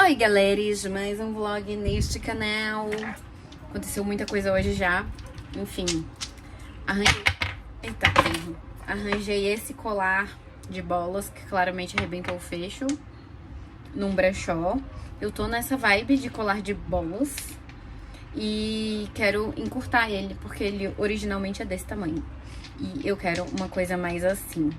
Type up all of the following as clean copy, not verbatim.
Oi, galeres, mais um vlog neste canal. Aconteceu muita coisa hoje já. Enfim, arranjei... Eita, erro. Arranjei esse colar de bolas que claramente arrebentou o fecho num brechó. Eu tô nessa vibe de colar de bolas e quero encurtar ele, porque ele originalmente é desse tamanho. E eu quero uma coisa mais assim.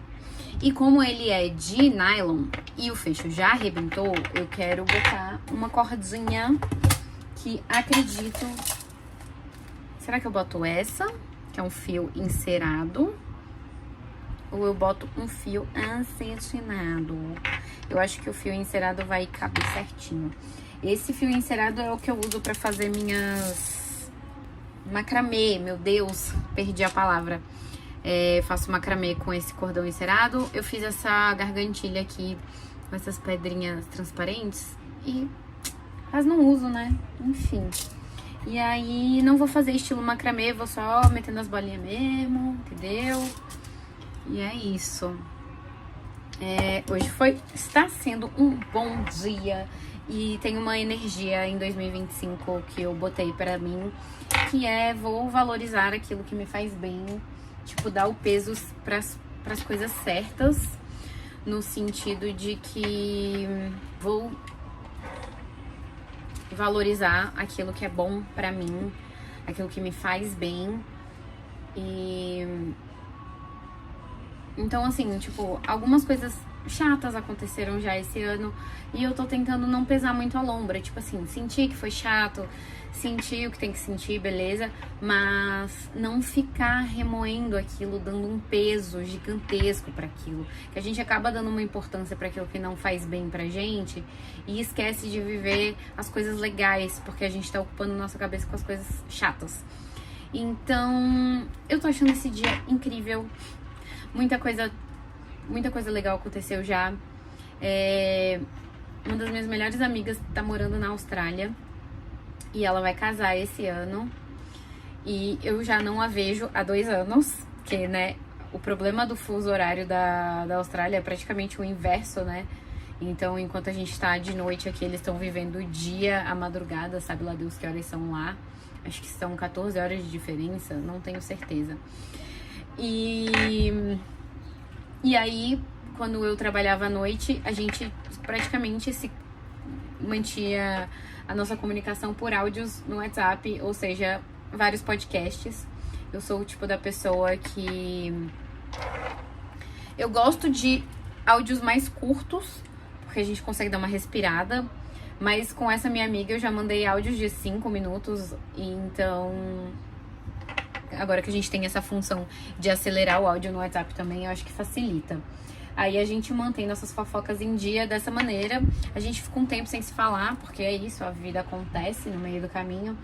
E como ele é de nylon e o fecho já arrebentou, eu quero botar uma cordinha que acredito... Será que eu boto essa, que é um fio encerado? Ou eu boto um fio acetinado? Eu acho que o fio encerado vai caber certinho. Esse fio encerado é o que eu uso pra fazer minhas... macramê, meu Deus, perdi a palavra. Faço macramê com esse cordão encerado. Eu fiz essa gargantilha aqui com essas pedrinhas transparentes e mas não uso, né? Enfim. E aí não vou fazer estilo macramê, vou só metendo as bolinhas mesmo, entendeu? E é isso. Hoje está sendo um bom dia e tem uma energia em 2025 que eu botei pra mim, que vou valorizar aquilo que me faz bem. Tipo, dar o peso pras coisas certas, no sentido de que vou valorizar aquilo que é bom pra mim, aquilo que me faz bem. E então, assim, tipo, algumas coisas chatas aconteceram já esse ano e eu tô tentando não pesar muito a lombra. Tipo assim, sentir que foi chato, sentir o que tem que sentir, beleza, mas não ficar remoendo aquilo, dando um peso gigantesco pra aquilo, que a gente acaba dando uma importância pra aquilo que não faz bem pra gente e esquece de viver as coisas legais, porque a gente tá ocupando nossa cabeça com as coisas chatas. Então, eu tô achando esse dia incrível. Muita coisa legal aconteceu já. Uma das minhas melhores amigas tá morando na Austrália e ela vai casar esse ano. E eu já não a vejo há 2 anos, que, né, o problema do fuso horário da Austrália é praticamente o inverso, né? Então, enquanto a gente tá de noite aqui, eles estão vivendo o dia, a madrugada, sabe lá Deus que horas são lá. Acho que são 14 horas de diferença, não tenho certeza. E aí, quando eu trabalhava à noite, a gente praticamente se mantinha a nossa comunicação por áudios no WhatsApp, ou seja, vários podcasts. Eu sou o tipo da pessoa que... eu gosto de áudios mais curtos, porque a gente consegue dar uma respirada, mas com essa minha amiga eu já mandei áudios de 5 minutos, então... agora que a gente tem essa função de acelerar o áudio no WhatsApp também, eu acho que facilita. Aí a gente mantém nossas fofocas em dia dessa maneira. A gente fica um tempo sem se falar, porque é isso, a vida acontece no meio do caminho.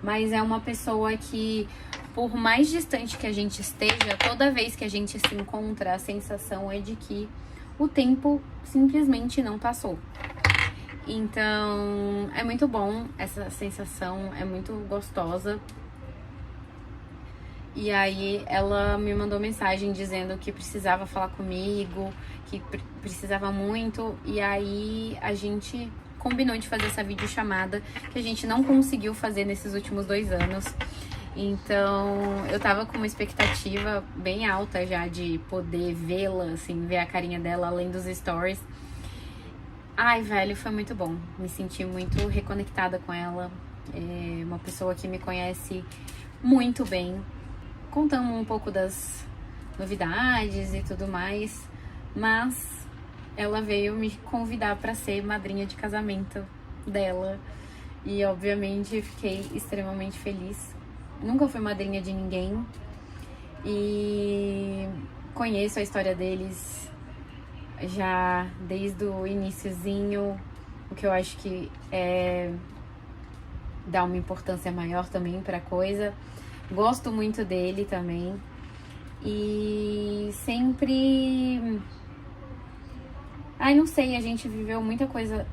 Mas é uma pessoa que, por mais distante que a gente esteja, toda vez que a gente se encontra, a sensação é de que o tempo simplesmente não passou. Então, é muito bom essa sensação, é muito gostosa. E aí ela me mandou mensagem dizendo que precisava falar comigo, que precisava muito. E aí a gente combinou de fazer essa videochamada que a gente não conseguiu fazer nesses últimos 2 anos. Então eu tava com uma expectativa bem alta já de poder vê-la, assim, ver a carinha dela além dos stories. Ai, velho, foi muito bom. Me senti muito reconectada com ela. É uma pessoa que me conhece muito bem. Contando um pouco das novidades e tudo mais, mas ela veio me convidar para ser madrinha de casamento dela e obviamente fiquei extremamente feliz. Nunca fui madrinha de ninguém e conheço a história deles já desde o iniciozinho, o que eu acho que dá uma importância maior também para a coisa. Gosto muito dele também. E sempre... ai, não sei, a gente viveu muita coisa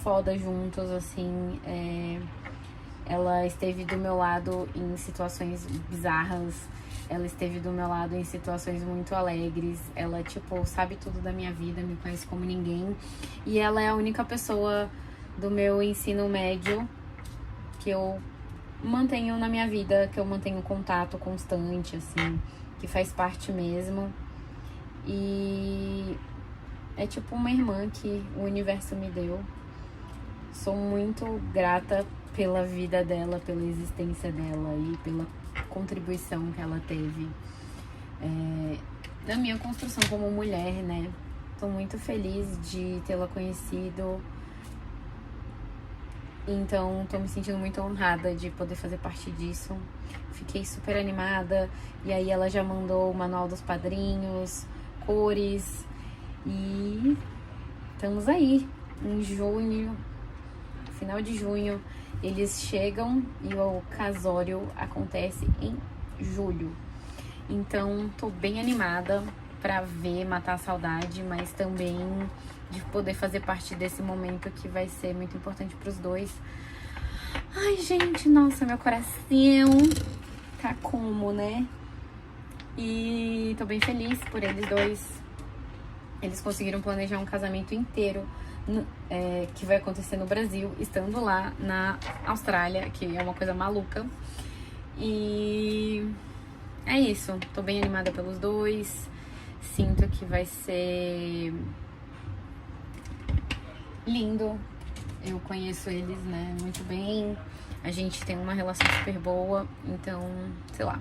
foda juntos, assim. Ela esteve do meu lado em situações bizarras. Ela esteve do meu lado em situações muito alegres. Ela, tipo, sabe tudo da minha vida, me conhece como ninguém. E ela é a única pessoa do meu ensino médio, que eu mantenho na minha vida, que eu mantenho contato constante, assim, que faz parte mesmo. E é tipo uma irmã que o universo me deu. Sou muito grata pela vida dela, pela existência dela e pela contribuição que ela teve na minha construção como mulher, né? Tô muito feliz de tê-la conhecido. Então, tô me sentindo muito honrada de poder fazer parte disso. Fiquei super animada. E aí ela já mandou o manual dos padrinhos, cores. E estamos aí, em junho, final de junho, eles chegam e o casório acontece em julho. Então, tô bem animada pra ver, matar a saudade, mas também de poder fazer parte desse momento que vai ser muito importante pros dois. Ai, gente, nossa, meu coração tá como, né? E tô bem feliz por eles dois. Eles conseguiram planejar um casamento inteiro que vai acontecer no Brasil, estando lá na Austrália, que é uma coisa maluca. E é isso, tô bem animada pelos dois. Sinto que vai ser lindo. Eu conheço eles, né, muito bem. A gente tem uma relação super boa, então, sei lá.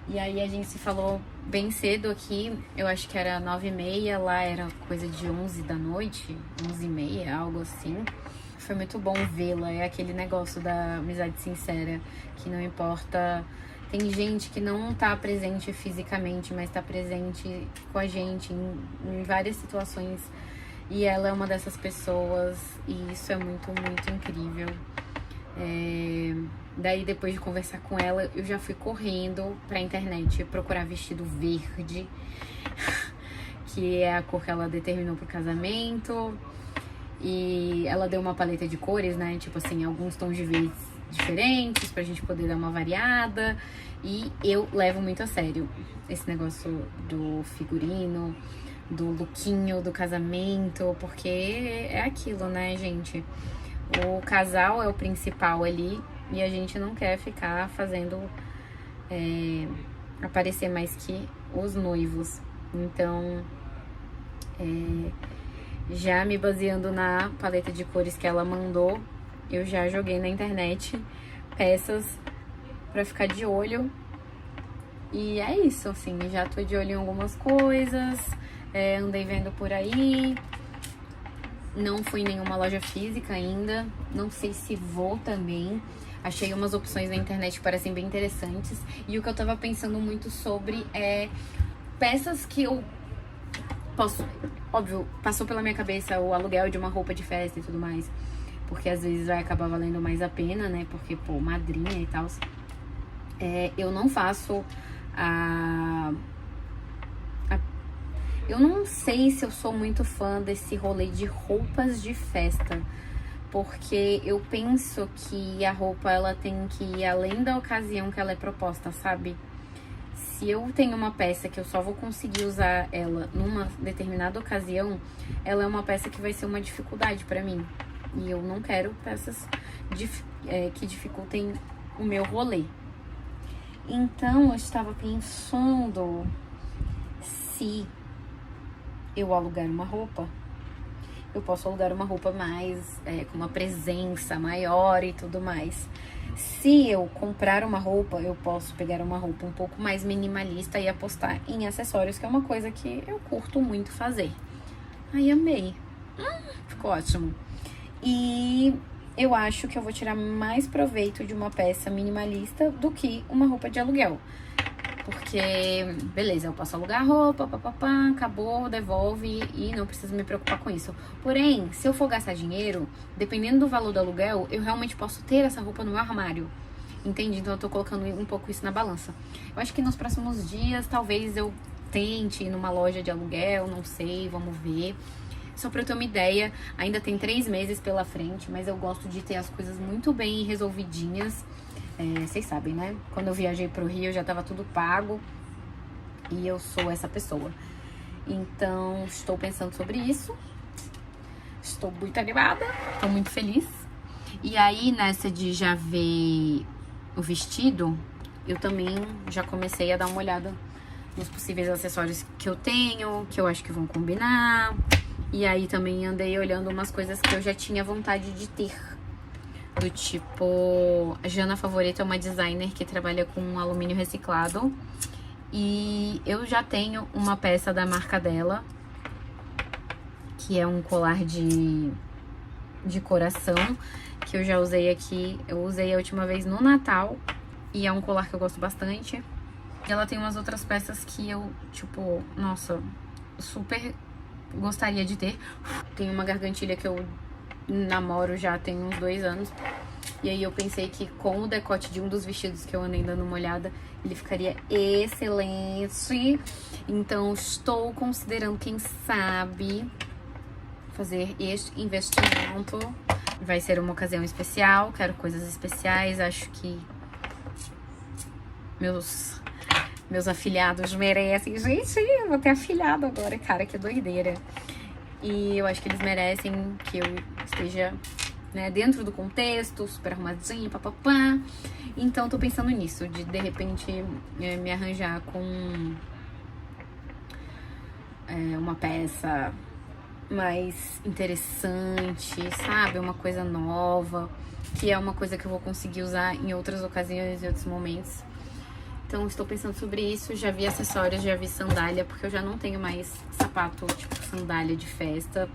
E aí a gente se falou bem cedo aqui, eu acho que era 9h30, lá era coisa de 11 da noite, 11h30, algo assim. Foi muito bom vê-la, é aquele negócio da amizade sincera, que não importa. Tem gente que não tá presente fisicamente, mas tá presente com a gente em várias situações. E ela é uma dessas pessoas, e isso é muito, muito incrível. Daí, depois de conversar com ela, eu já fui correndo pra internet procurar vestido verde, que é a cor que ela determinou pro casamento. E ela deu uma paleta de cores, né? Tipo assim, alguns tons de verdes diferentes pra gente poder dar uma variada. E eu levo muito a sério esse negócio do figurino, do lookinho, do casamento, porque é aquilo, né, gente? O casal é o principal ali e a gente não quer ficar fazendo aparecer mais que os noivos. Então, já me baseando na paleta de cores que ela mandou, eu já joguei na internet peças pra ficar de olho. E é isso, assim, já tô de olho em algumas coisas, andei vendo por aí. Não fui em nenhuma loja física ainda, não sei se vou também. Achei umas opções na internet que parecem bem interessantes. E o que eu tava pensando muito sobre é peças que eu posso... Óbvio, passou pela minha cabeça o aluguel de uma roupa de festa e tudo mais. Porque às vezes vai acabar valendo mais a pena, né? Porque, pô, madrinha e tal. Eu não faço eu não sei se eu sou muito fã desse rolê de roupas de festa, porque eu penso que a roupa ela tem que ir além da ocasião que ela é proposta, sabe? Se eu tenho uma peça que eu só vou conseguir usar ela numa determinada ocasião, ela é uma peça que vai ser uma dificuldade pra mim. E eu não quero peças que dificultem o meu rolê. Então, eu estava pensando se eu alugar uma roupa, eu posso alugar uma roupa mais, com uma presença maior e tudo mais. Se eu comprar uma roupa, eu posso pegar uma roupa um pouco mais minimalista e apostar em acessórios, que é uma coisa que eu curto muito fazer. Ai, amei. Ficou ótimo. E eu acho que eu vou tirar mais proveito de uma peça minimalista do que uma roupa de aluguel. Porque, beleza, eu posso alugar a roupa, papapá, acabou, devolve e não preciso me preocupar com isso. Porém, se eu for gastar dinheiro, dependendo do valor do aluguel, eu realmente posso ter essa roupa no meu armário. Entende? Então eu tô colocando um pouco isso na balança. Eu acho que nos próximos dias, talvez eu tente ir numa loja de aluguel, não sei, vamos ver. Só pra eu ter uma ideia, ainda tem 3 meses pela frente, mas eu gosto de ter as coisas muito bem resolvidinhas. Vocês sabem, né? Quando eu viajei pro Rio, já tava tudo pago. E eu sou essa pessoa. Então, estou pensando sobre isso. tô muito animada, tô muito feliz. E aí, nessa de já ver o vestido, eu também já comecei a dar uma olhada nos possíveis acessórios que eu tenho, que eu acho que vão combinar. E aí também andei olhando umas coisas que eu já tinha vontade de ter. Do tipo, a Jana Favorita é uma designer que trabalha com alumínio reciclado. E eu já tenho uma peça da marca dela, que é um colar de coração, que eu já usei aqui. Eu usei a última vez no Natal e é um colar que eu gosto bastante. E ela tem umas outras peças que eu, tipo, nossa, super gostaria de ter. Tem uma gargantilha que eu namoro já tem uns 2 anos. E aí eu pensei que com o decote de um dos vestidos que eu andei dando uma olhada, ele ficaria excelente. Então estou considerando, quem sabe, fazer este investimento. Vai ser uma ocasião especial, quero coisas especiais. Acho que meus afilhados merecem. Gente, eu vou ter afilhado agora, cara, que doideira. E eu acho que eles merecem que eu esteja, né, dentro do contexto, super arrumadinha, papapá. Então tô pensando nisso, de repente me arranjar com uma peça mais interessante, sabe? Uma coisa nova, que é uma coisa que eu vou conseguir usar em outras ocasiões, em outros momentos. Então estou pensando sobre isso, já vi acessórios, já vi sandália, porque eu já não tenho mais sapato, tipo sandália de festa.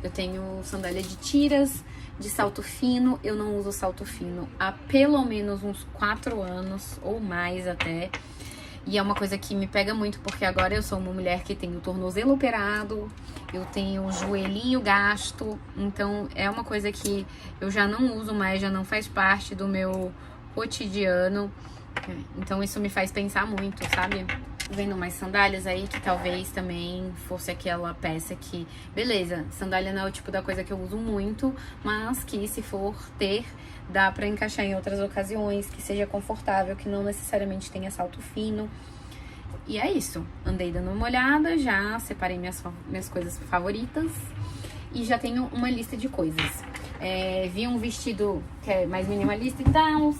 Eu tenho sandália de tiras, de salto fino. Eu não uso salto fino há pelo menos uns 4 anos, ou mais até. E é uma coisa que me pega muito, porque agora eu sou uma mulher que tem o tornozelo operado, eu tenho o joelhinho gasto. Então é uma coisa que eu já não uso mais, já não faz parte do meu cotidiano. Então isso me faz pensar muito, sabe? Vendo mais sandálias aí, que talvez também fosse aquela peça que... Beleza, sandália não é o tipo da coisa que eu uso muito, mas que se for ter, dá pra encaixar em outras ocasiões, que seja confortável, que não necessariamente tenha salto fino. E é isso, andei dando uma olhada, já separei minhas coisas favoritas e já tenho uma lista de coisas. Vi um vestido que é mais minimalista e tal.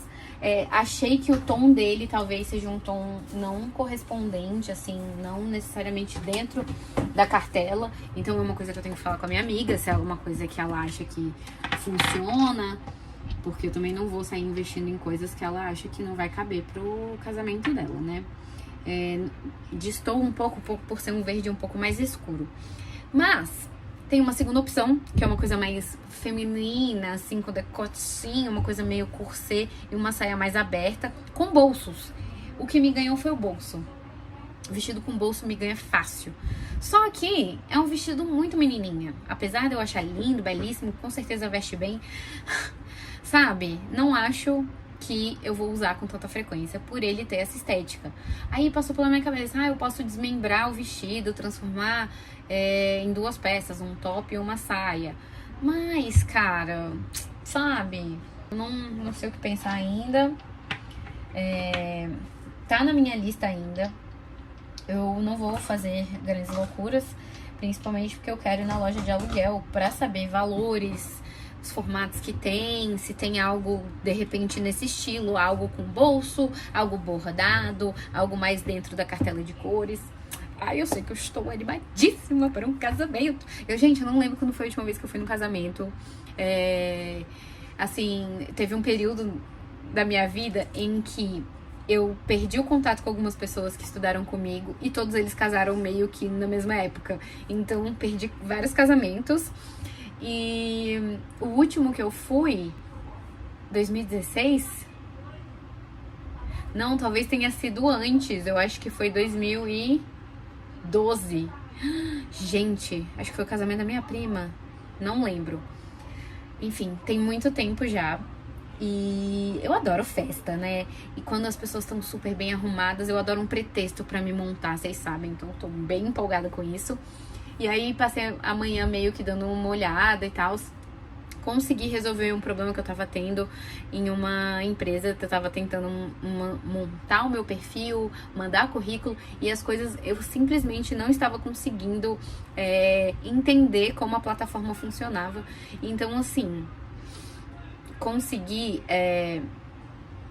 Achei que o tom dele talvez seja um tom não correspondente, assim, não necessariamente dentro da cartela. Então é uma coisa que eu tenho que falar com a minha amiga, se é alguma coisa que ela acha que funciona, porque eu também não vou sair investindo em coisas que ela acha que não vai caber pro casamento dela, né? Distou um pouco por ser um verde um pouco mais escuro. Mas tem uma segunda opção, que é uma coisa mais feminina, assim, com decotinho, uma coisa meio corset e uma saia mais aberta, com bolsos. O que me ganhou foi o bolso. O vestido com bolso me ganha fácil. Só que é um vestido muito menininha. Apesar de eu achar lindo, belíssimo, com certeza veste bem. Sabe? Não acho que eu vou usar com tanta frequência por ele ter essa estética. Aí passou pela minha cabeça, eu posso desmembrar o vestido, transformar em 2 peças, um top e uma saia. Mas, cara, sabe? Eu não sei o que pensar ainda. Tá na minha lista ainda. Eu não vou fazer grandes loucuras, principalmente porque eu quero ir na loja de aluguel pra saber valores, os formatos que tem, se tem algo de repente nesse estilo, algo com bolso, algo bordado, algo mais dentro da cartela de cores. Eu sei que eu estou animadíssima para um casamento. Gente, eu não lembro quando foi a última vez que eu fui num casamento. Assim, teve um período da minha vida em que eu perdi o contato com algumas pessoas que estudaram comigo e todos eles casaram meio que na mesma época. Então, perdi vários casamentos. E o último que eu fui, 2016? Não, talvez tenha sido antes. Eu acho que foi 2012. Gente, acho que foi o casamento da minha prima. Não lembro. Enfim, tem muito tempo já. E eu adoro festa, né? E quando as pessoas estão super bem arrumadas, eu adoro um pretexto pra me montar, vocês sabem. Então, tô bem empolgada com isso. E aí, passei a manhã meio que dando uma olhada e tal. consegui resolver um problema que eu tava tendo em uma empresa. Eu tava tentando montar o meu perfil, mandar currículo, e as coisas eu simplesmente não estava conseguindo entender como a plataforma funcionava. Então, assim, consegui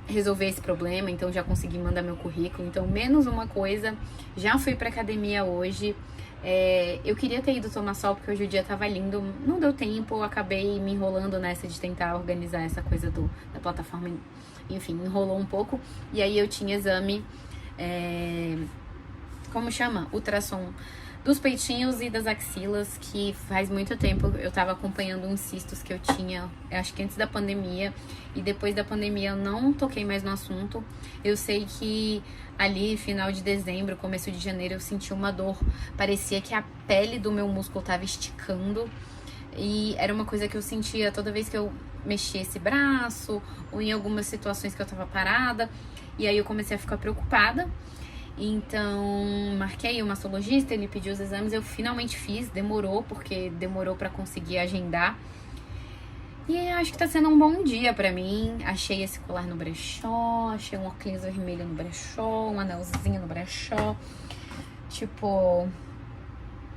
resolver esse problema, então já consegui mandar meu currículo. Então, menos uma coisa, já fui pra academia hoje. Eu queria ter ido tomar sol, porque hoje o dia tava lindo, não deu tempo, acabei me enrolando nessa de tentar organizar essa coisa da plataforma, enfim, enrolou um pouco. E aí eu tinha exame, como chama? Ultrassom dos peitinhos e das axilas, que faz muito tempo eu tava acompanhando uns cistos que eu tinha, acho que antes da pandemia, e depois da pandemia eu não toquei mais no assunto. Eu sei que ali, final de dezembro, começo de janeiro, eu senti uma dor, parecia que a pele do meu músculo tava esticando, e era uma coisa que eu sentia toda vez que eu mexia esse braço, ou em algumas situações que eu tava parada, e aí eu comecei a ficar preocupada. Então, marquei o mastologista, ele pediu os exames, eu finalmente fiz, demorou, porque demorou pra conseguir agendar. E acho que tá sendo um bom dia pra mim. Achei esse colar no brechó, achei um óculos vermelho no brechó, um anelzinho no brechó. Tipo,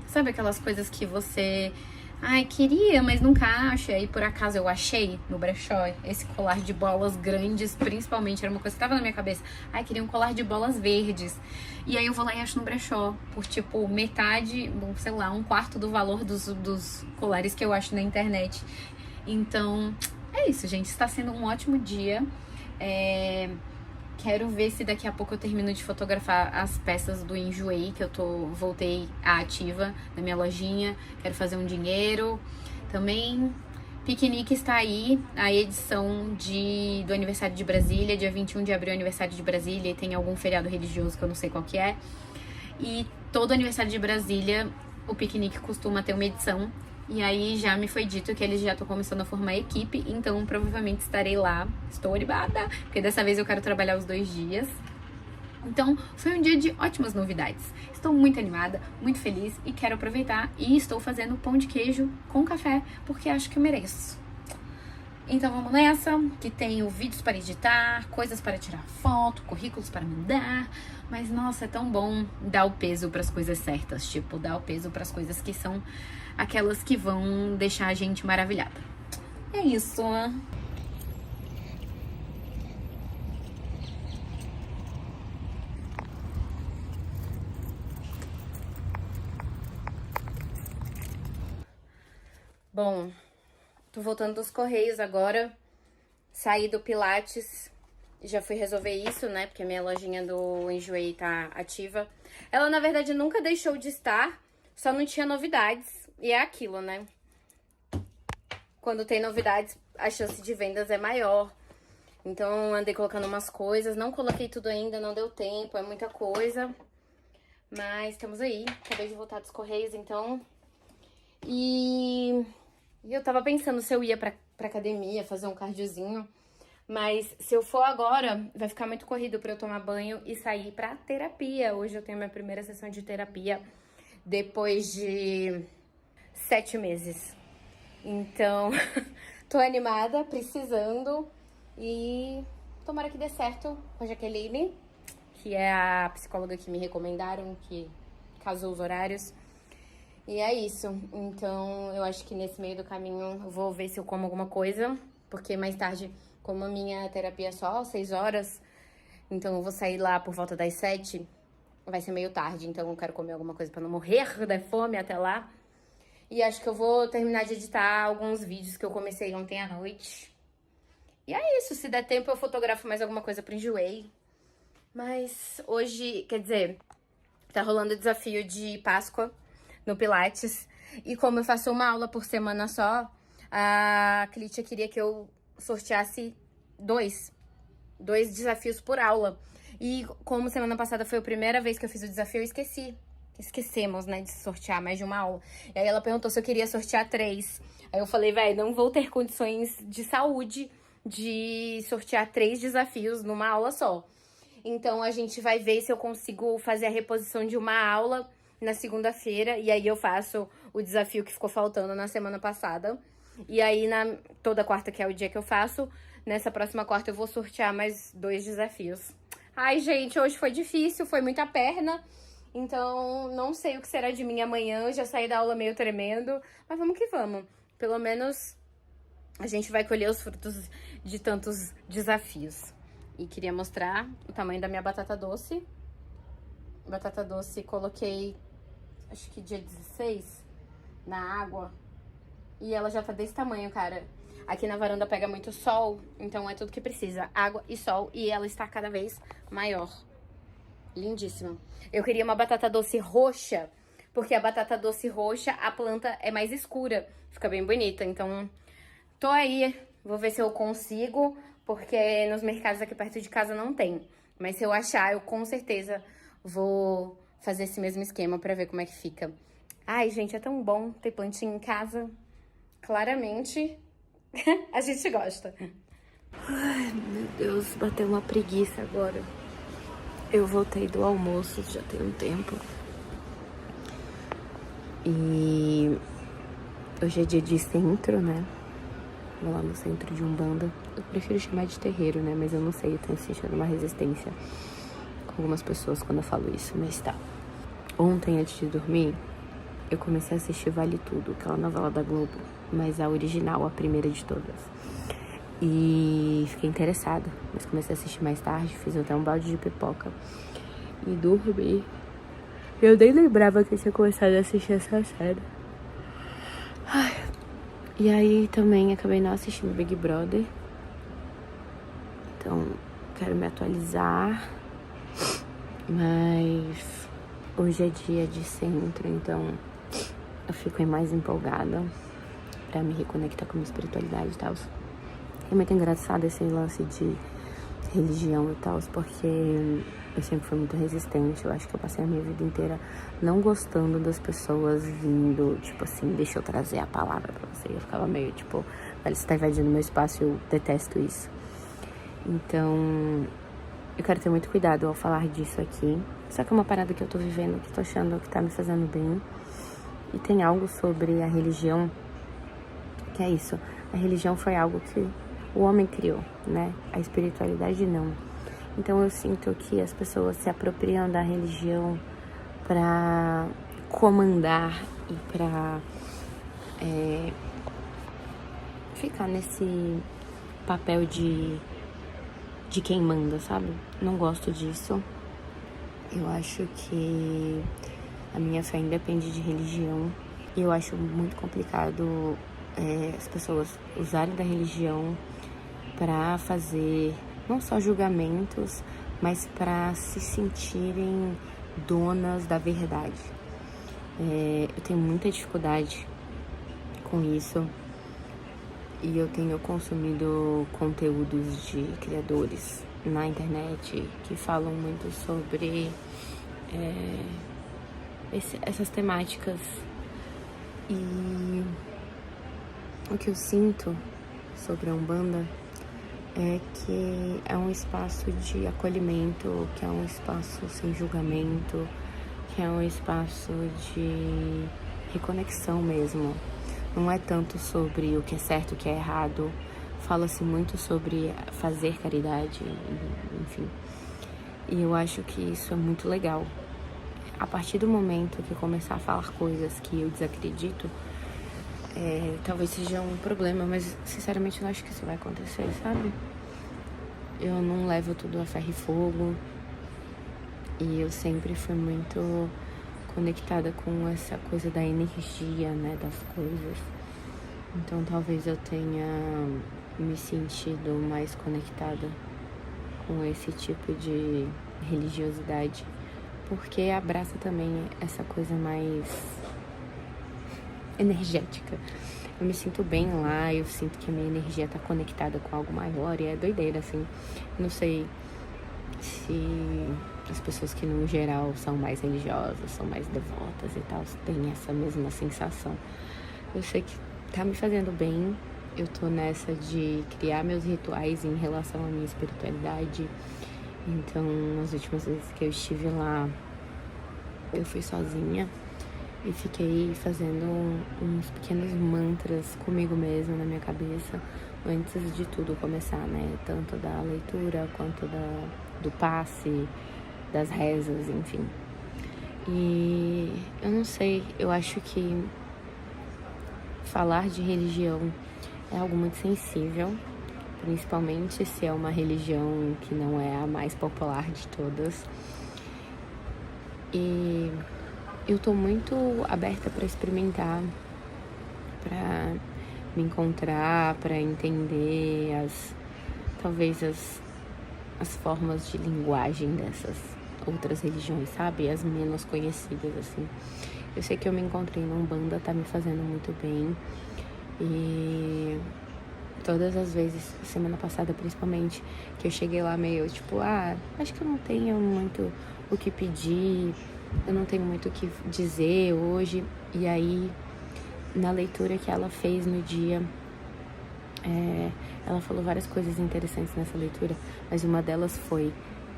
sabe aquelas coisas que você... Ai, queria, mas nunca acha. E por acaso eu achei no brechó esse colar de bolas grandes, principalmente. Era uma coisa que tava na minha cabeça. Ai, queria um colar de bolas verdes. E aí eu vou lá e acho no brechó. Por tipo, metade, sei lá, um quarto do valor dos colares que eu acho na internet. Então, é isso, gente. Está sendo um ótimo dia. Quero ver se daqui a pouco eu termino de fotografar as peças do Enjoei, que voltei à ativa na minha lojinha. Quero fazer um dinheiro. Também, Piquenique está aí, a edição do aniversário de Brasília. Dia 21 de abril é aniversário de Brasília e tem algum feriado religioso que eu não sei qual que é. E todo aniversário de Brasília, o Piquenique costuma ter uma edição. E aí já me foi dito que eles já estão começando a formar equipe, então provavelmente estarei lá. Estou animada, porque dessa vez eu quero trabalhar os 2 dias. Então foi um dia de ótimas novidades. Estou muito animada, muito feliz e quero aproveitar. E estou fazendo pão de queijo com café, porque acho que eu mereço. Então vamos nessa, que tenho vídeos para editar, coisas para tirar foto, currículos para mandar. Mas nossa, é tão bom dar o peso para as coisas certas, tipo, dar o peso para as coisas que são aquelas que vão deixar a gente maravilhada. É isso. Bom, tô voltando dos Correios agora. Saí do Pilates, já fui resolver isso, né? Porque a minha lojinha do Enjoei tá ativa. Ela, na verdade, nunca deixou de estar, só não tinha novidades. E é aquilo, né? Quando tem novidades, a chance de vendas é maior. Então, andei colocando umas coisas. Não coloquei tudo ainda, não deu tempo, é muita coisa. Mas estamos aí. Acabei de voltar dos Correios, então. E eu tava pensando se eu ia pra academia, fazer um cardiozinho. Mas se eu for agora, vai ficar muito corrido pra eu tomar banho e sair pra terapia. Hoje eu tenho minha primeira sessão de terapia depois de 7 meses. Então, tô animada, precisando. E tomara que dê certo com a Jaqueline, que é a psicóloga que me recomendaram, que casou os horários. E é isso. Então, eu acho que nesse meio do caminho eu vou ver se eu como alguma coisa, porque mais tarde, como a minha terapia é só 6 horas, então eu vou sair lá por volta das 7, vai ser meio tarde, então eu quero comer alguma coisa pra não morrer da fome até lá. E acho que eu vou terminar de editar alguns vídeos que eu comecei ontem à noite. E é isso, se der tempo eu fotografo mais alguma coisa pro Enjoei. Mas hoje, quer dizer, tá rolando o desafio de Páscoa no Pilates. E como eu faço uma aula por semana só, a Clítia queria que eu sorteasse dois desafios por aula. E como semana passada foi a primeira vez que eu fiz o desafio, eu esquecemos, né, de sortear mais de uma aula. E aí ela perguntou se eu queria sortear 3. Aí eu falei, véi, não vou ter condições de saúde de sortear 3 desafios numa aula só. Então a gente vai ver se eu consigo fazer a reposição de uma aula na segunda-feira. E aí eu faço o desafio que ficou faltando na semana passada. E aí, toda quarta, que é o dia que eu faço, nessa próxima quarta eu vou sortear mais 2 desafios. Ai, gente, hoje foi difícil, foi muita perna. Então, não sei o que será de mim amanhã. Já saí da aula meio tremendo. Mas vamos que vamos. Pelo menos a gente vai colher os frutos de tantos desafios. E queria mostrar o tamanho da minha batata doce. Batata doce coloquei, acho que dia 16, na água. E ela já tá desse tamanho, cara. Aqui na varanda pega muito sol, então é tudo que precisa. Água e sol, e ela está cada vez maior. Lindíssima. Eu queria uma batata doce roxa, porque a batata doce roxa, a planta é mais escura. Fica bem bonita, então tô aí. Vou ver se eu consigo, porque nos mercados aqui perto de casa não tem. Mas se eu achar, eu com certeza vou fazer esse mesmo esquema pra ver como é que fica. Ai, gente, é tão bom ter plantinha em casa. Claramente, a gente gosta. Ai, meu Deus, bateu uma preguiça agora. Eu voltei do almoço, já tem um tempo. E hoje é dia de centro, né? Vou lá no centro de Umbanda. Eu prefiro chamar de terreiro, né? Mas eu não sei, eu tenho sentido uma resistência com algumas pessoas quando eu falo isso, mas tá. Ontem, antes de dormir, eu comecei a assistir Vale Tudo, aquela novela da Globo, mas a original, a primeira de todas. E fiquei interessada, mas comecei a assistir mais tarde, fiz até um balde de pipoca e dormi. Eu nem lembrava que eu tinha começado a assistir essa série. Ai. E aí também acabei não assistindo Big Brother. Então, quero me atualizar. Mas hoje é dia de centro, então eu fico mais empolgada pra me reconectar com a minha espiritualidade e tal. É muito engraçado esse lance de religião e tal, porque eu sempre fui muito resistente. Eu acho que eu passei a minha vida inteira não gostando das pessoas vindo, tipo assim, deixa eu trazer a palavra pra você. Eu ficava meio, tipo, velho, você tá invadindo meu espaço, eu detesto isso. Então, eu quero ter muito cuidado ao falar disso aqui. Só que é uma parada que eu tô vivendo, que tô achando que tá me fazendo bem. E tem algo sobre a religião, que é isso. A religião foi algo que o homem criou, né? A espiritualidade não. Então eu sinto que as pessoas se apropriam da religião pra comandar e pra ficar nesse papel de quem manda, sabe? Não gosto disso. Eu acho que a minha fé independe de religião. E eu acho muito complicado as pessoas usarem da religião para fazer não só julgamentos, mas para se sentirem donas da verdade. Eu tenho muita dificuldade com isso e eu tenho consumido conteúdos de criadores na internet que falam muito sobre essas temáticas. E o que eu sinto sobre a Umbanda é que é um espaço de acolhimento, que é um espaço sem julgamento, que é um espaço de reconexão mesmo. Não é tanto sobre o que é certo, o que é errado. Fala-se muito sobre fazer caridade, enfim. E eu acho que isso é muito legal. A partir do momento que começar a falar coisas que eu desacredito, talvez seja um problema, mas sinceramente eu não acho que isso vai acontecer, sabe? Eu não levo tudo a ferro e fogo e eu sempre fui muito conectada com essa coisa da energia, né, das coisas. Então talvez eu tenha me sentido mais conectada com esse tipo de religiosidade, porque abraça também essa coisa mais energética. Eu me sinto bem lá, eu sinto que a minha energia tá conectada com algo maior e é doideira, assim. Não sei se as pessoas que no geral são mais religiosas, são mais devotas e tal, têm essa mesma sensação. Eu sei que tá me fazendo bem, eu tô nessa de criar meus rituais em relação à minha espiritualidade. Então, nas últimas vezes que eu estive lá, eu fui sozinha. e fiquei fazendo uns pequenos mantras comigo mesma na minha cabeça antes de tudo começar, né? Tanto da leitura quanto do passe, das rezas, enfim. E eu não sei, eu acho que falar de religião é algo muito sensível, principalmente se é uma religião que não é a mais popular de todas. E eu tô muito aberta para experimentar, para me encontrar, para entender talvez as formas de linguagem dessas outras religiões, sabe? As menos conhecidas, assim. Eu sei que eu me encontrei na Umbanda, tá me fazendo muito bem. E todas as vezes, semana passada principalmente, que eu cheguei lá meio tipo, acho que eu não tenho muito o que pedir, eu não tenho muito o que dizer hoje. E aí, na leitura que ela fez no dia, ela falou várias coisas interessantes nessa leitura, mas uma delas foi: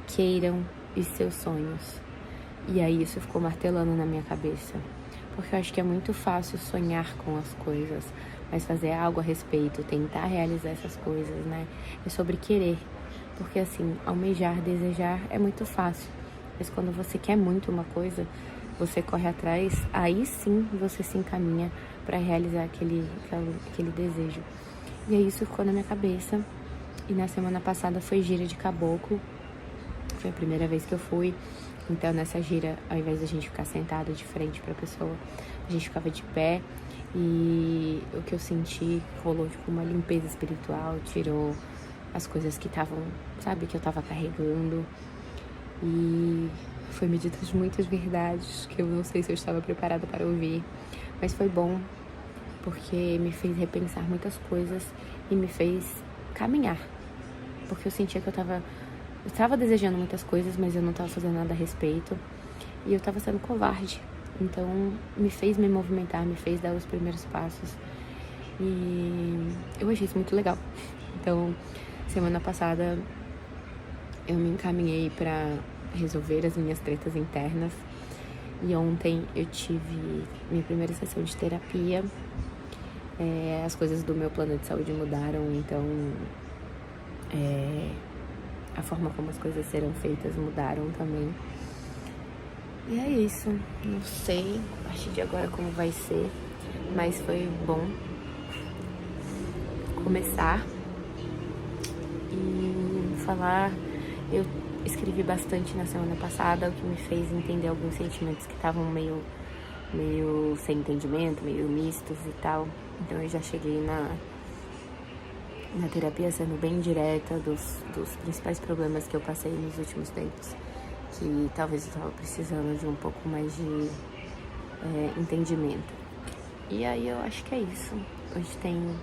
queiram os seus sonhos. E aí isso ficou martelando na minha cabeça, porque eu acho que é muito fácil sonhar com as coisas, mas fazer algo a respeito, tentar realizar essas coisas, né? É sobre querer, porque assim, almejar, desejar é muito fácil, mas quando você quer muito uma coisa, você corre atrás, aí sim você se encaminha para realizar aquele desejo. E aí isso ficou na minha cabeça. E na semana passada foi gira de caboclo, foi a primeira vez que eu fui. Então nessa gira, ao invés da gente ficar sentado de frente pra pessoa, a gente ficava de pé. E o que eu senti, rolou tipo uma limpeza espiritual, tirou as coisas que estavam, sabe, que eu tava carregando. E foi me ditas muitas verdades que eu não sei se eu estava preparada para ouvir, mas foi bom, porque me fez repensar muitas coisas e me fez caminhar, porque eu sentia que eu estava desejando muitas coisas, mas eu não estava fazendo nada a respeito, e eu estava sendo covarde. Então me fez me movimentar, me fez dar os primeiros passos, e eu achei isso muito legal. Então semana passada eu me encaminhei para resolver as minhas tretas internas, e ontem eu tive minha primeira sessão de terapia. As coisas do meu plano de saúde mudaram, então a forma como as coisas serão feitas mudaram também. E é isso, não sei a partir de agora como vai ser, mas foi bom começar e falar. Eu escrevi bastante na semana passada, o que me fez entender alguns sentimentos que estavam meio sem entendimento, meio mistos e tal. Então eu já cheguei na terapia sendo bem direta dos principais problemas que eu passei nos últimos tempos, que talvez eu estava precisando de um pouco mais de entendimento. E aí eu acho que é isso. Hoje tem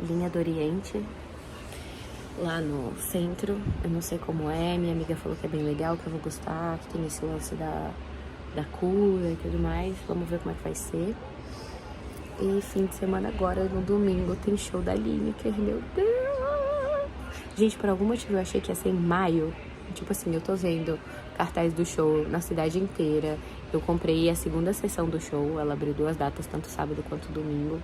linha do Oriente lá no centro, eu não sei como é, minha amiga falou que é bem legal, que eu vou gostar, que tem esse lance da cura e tudo mais. Vamos ver como é que vai ser. E fim de semana agora, no domingo, tem show da Lineker, meu Deus! Gente, por algum motivo eu achei que ia ser em maio. Tipo assim, eu tô vendo cartaz do show na cidade inteira. Eu comprei a segunda sessão do show, ela abriu 2 datas, tanto sábado quanto domingo.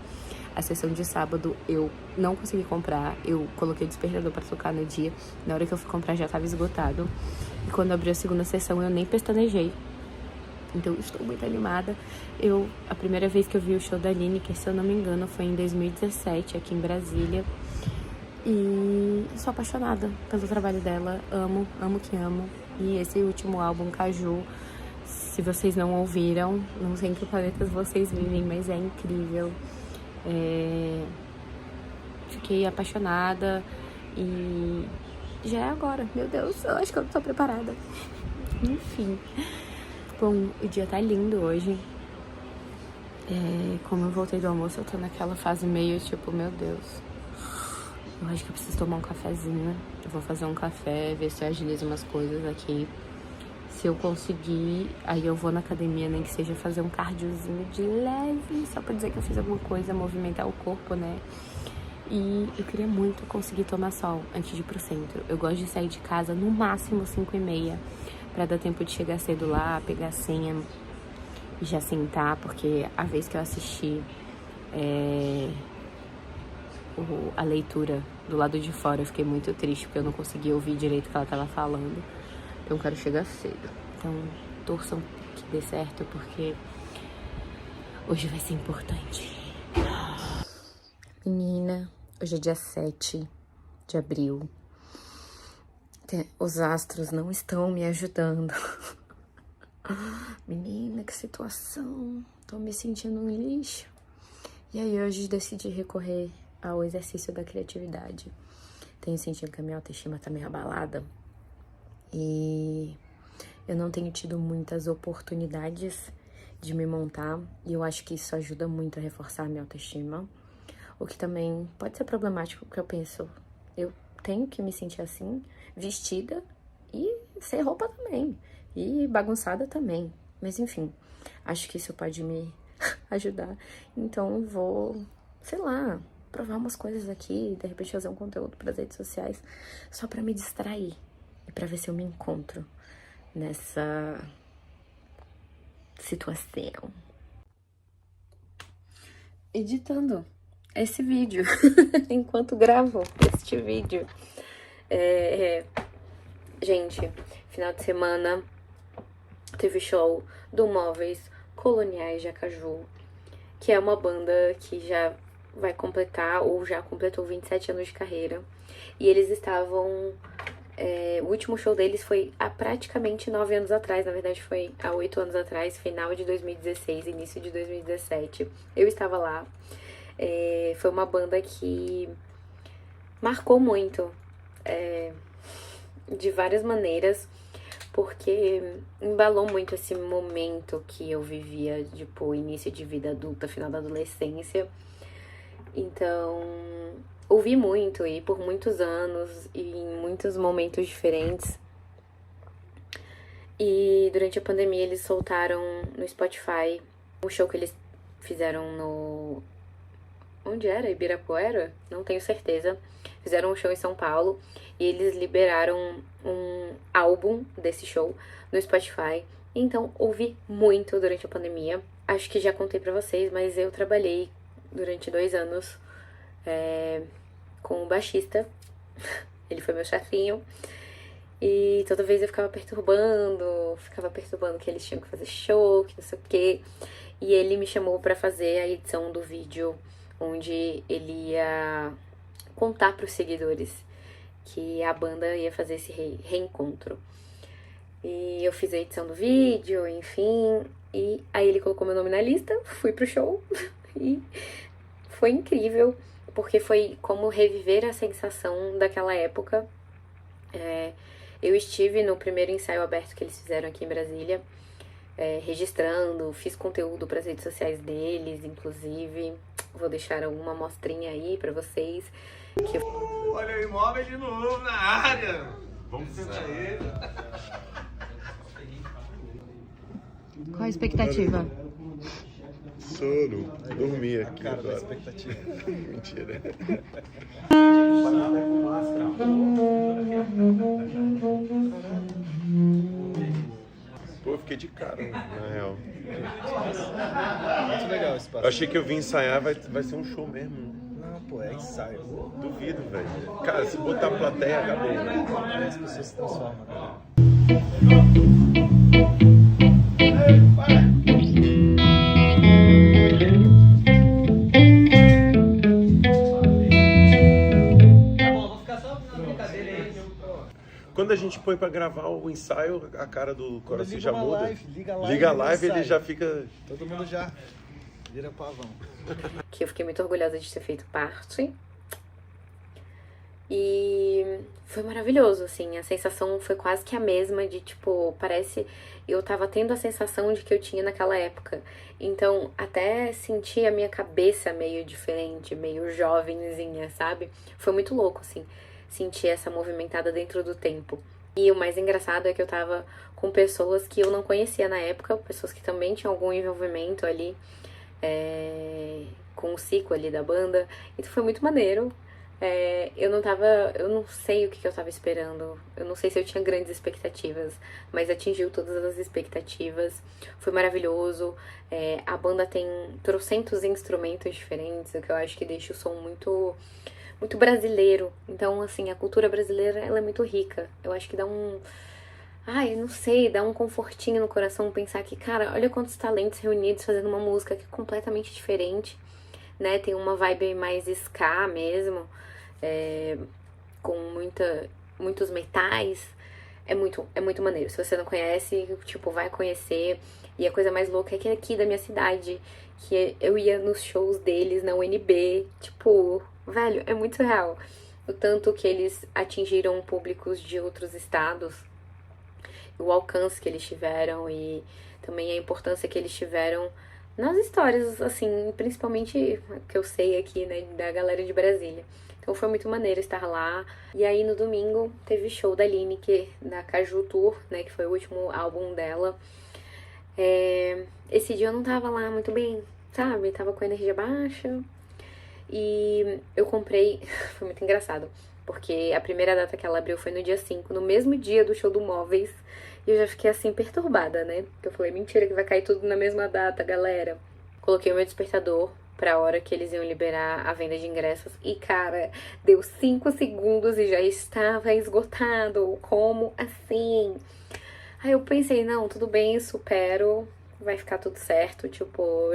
A sessão de sábado eu não consegui comprar, eu coloquei o despertador pra tocar no dia. Na hora que eu fui comprar já tava esgotado. E quando abriu a segunda sessão eu nem pestanejei. Então eu estou muito animada. A primeira vez que eu vi o show da Lineker, se eu não me engano, foi em 2017, aqui em Brasília. E sou apaixonada pelo trabalho dela, amo que amo. E esse último álbum, Caju, se vocês não ouviram, não sei em que planetas vocês vivem, mas é incrível. Fiquei apaixonada e já é agora. Meu Deus, eu acho que eu não tô preparada. Enfim. Bom, o dia tá lindo hoje. Como eu voltei do almoço, eu tô naquela fase meio tipo, meu Deus, eu acho que eu preciso tomar um cafezinho. Eu vou fazer um café, ver se eu agilizo umas coisas aqui. Se eu conseguir, aí eu vou na academia, nem que seja fazer um cardiozinho de leve, só pra dizer que eu fiz alguma coisa, movimentar o corpo, né? E eu queria muito conseguir tomar sol antes de ir pro centro. Eu gosto de sair de casa no máximo 5h30, pra dar tempo de chegar cedo lá, pegar a senha já sentar, porque a vez que eu assisti a leitura do lado de fora, eu fiquei muito triste, porque eu não conseguia ouvir direito o que ela tava falando. Então eu quero chegar cedo. Então torçam que dê certo, porque hoje vai ser importante. Menina, hoje é dia 7 de abril. Os astros não estão me ajudando. Menina, que situação. Tô me sentindo um lixo. E aí hoje decidi recorrer ao exercício da criatividade. Tenho sentido que a minha autoestima tá meio abalada. E eu não tenho tido muitas oportunidades de me montar. E eu acho que isso ajuda muito a reforçar a minha autoestima. O que também pode ser problemático, porque eu penso, eu tenho que me sentir assim, vestida e sem roupa também. E bagunçada também. Mas enfim, acho que isso pode me ajudar. Então vou, sei lá, provar umas coisas aqui, de repente fazer um conteúdo para as redes sociais, só para me distrair e para ver se eu me encontro nessa situação. Editando esse vídeo enquanto gravo este vídeo. Gente, final de semana teve show do Móveis Coloniais de Acaju, que é uma banda que já vai completar ou já completou 27 anos de carreira. E eles estavam... o último show deles foi há praticamente 9 anos atrás, na verdade foi há 8 anos atrás, final de 2016, início de 2017. Eu estava lá. Foi uma banda que marcou muito, de várias maneiras, porque embalou muito esse momento que eu vivia, tipo, início de vida adulta, final da adolescência. Então, ouvi muito e por muitos anos e em muitos momentos diferentes. E durante a pandemia eles soltaram no Spotify o show que eles fizeram no... Onde era? Ibirapuera? Não tenho certeza. Fizeram um show em São Paulo e eles liberaram um álbum desse show no Spotify. Então, ouvi muito durante a pandemia. Acho que já contei pra vocês, mas eu trabalhei durante 2 anos com o baixista. Ele foi meu chefinho. E toda vez eu ficava perturbando que eles tinham que fazer show, que não sei o quê. E ele me chamou pra fazer a edição do vídeo, onde ele ia contar pros seguidores que a banda ia fazer esse reencontro. E eu fiz a edição do vídeo, enfim, e aí ele colocou meu nome na lista, fui pro show e foi incrível, porque foi como reviver a sensação daquela época. Eu estive no primeiro ensaio aberto que eles fizeram aqui em Brasília, registrando, fiz conteúdo para as redes sociais deles, inclusive. Vou deixar alguma amostrinha aí pra vocês. Olha o imóvel de novo na área. Vamos tentar ele. Qual a expectativa? Sono. Dormi aqui Cara, da agora. expectativa. Mentira. Pô, eu fiquei de cara, na real. Muito legal esse Eu passo. achei que eu vim ensaiar, vai ser um show mesmo. Não, pô, é ensaio. Duvido, velho. Cara, se botar plateia, acabou. Aí as pessoas se transformam, cara. Quando a gente põe pra gravar o ensaio, a cara do coração já uma muda. live, liga Liga a live, ensaio. ele já fica... Todo mundo já vira pavão. Que eu fiquei muito orgulhosa de ter feito parte. E foi maravilhoso, assim, a sensação foi quase que a mesma de, tipo, parece... Eu tava tendo a sensação de que eu tinha naquela época. Então, até senti a minha cabeça meio diferente, meio jovenzinha, sabe? Foi muito louco, assim, sentir essa movimentada dentro do tempo. E o mais engraçado é que eu tava com pessoas que eu não conhecia na época, pessoas que também tinham algum envolvimento ali com o ciclo ali da banda. Então foi muito maneiro. Eu não sei o que eu tava esperando. Eu não sei se eu tinha grandes expectativas, mas atingiu todas as expectativas. Foi maravilhoso. A banda tem trocentos instrumentos diferentes, o que eu acho que deixa o som muito brasileiro. Então, assim, a cultura brasileira, ela é muito rica. Eu acho que dá um... Ai, não sei, dá um confortinho no coração pensar que, cara, olha quantos talentos reunidos fazendo uma música que é completamente diferente, né? Tem uma vibe mais ska mesmo, com muitos metais. É muito maneiro. Se você não conhece, tipo, vai conhecer. E a coisa mais louca é que é aqui da minha cidade, que eu ia nos shows deles na UNB. Tipo, velho, é muito real. O tanto que eles atingiram públicos de outros estados, o alcance que eles tiveram e também a importância que eles tiveram nas histórias, assim, principalmente que eu sei aqui, né, da galera de Brasília. Então foi muito maneiro estar lá. E aí no domingo teve show da Lineker, da Caju Tour, né, que foi o último álbum dela. Esse dia eu não tava lá muito bem, sabe? Tava com energia baixa. E eu comprei, foi muito engraçado, porque a primeira data que ela abriu foi no dia 5, no mesmo dia do show do Móveis. E eu já fiquei assim, perturbada, né? Porque eu falei, mentira que vai cair tudo na mesma data, galera. Coloquei o meu despertador pra hora que eles iam liberar a venda de ingressos. E, cara, deu 5 segundos e já estava esgotado. Como assim? Aí eu pensei, não, tudo bem, supero, vai ficar tudo certo. Tipo,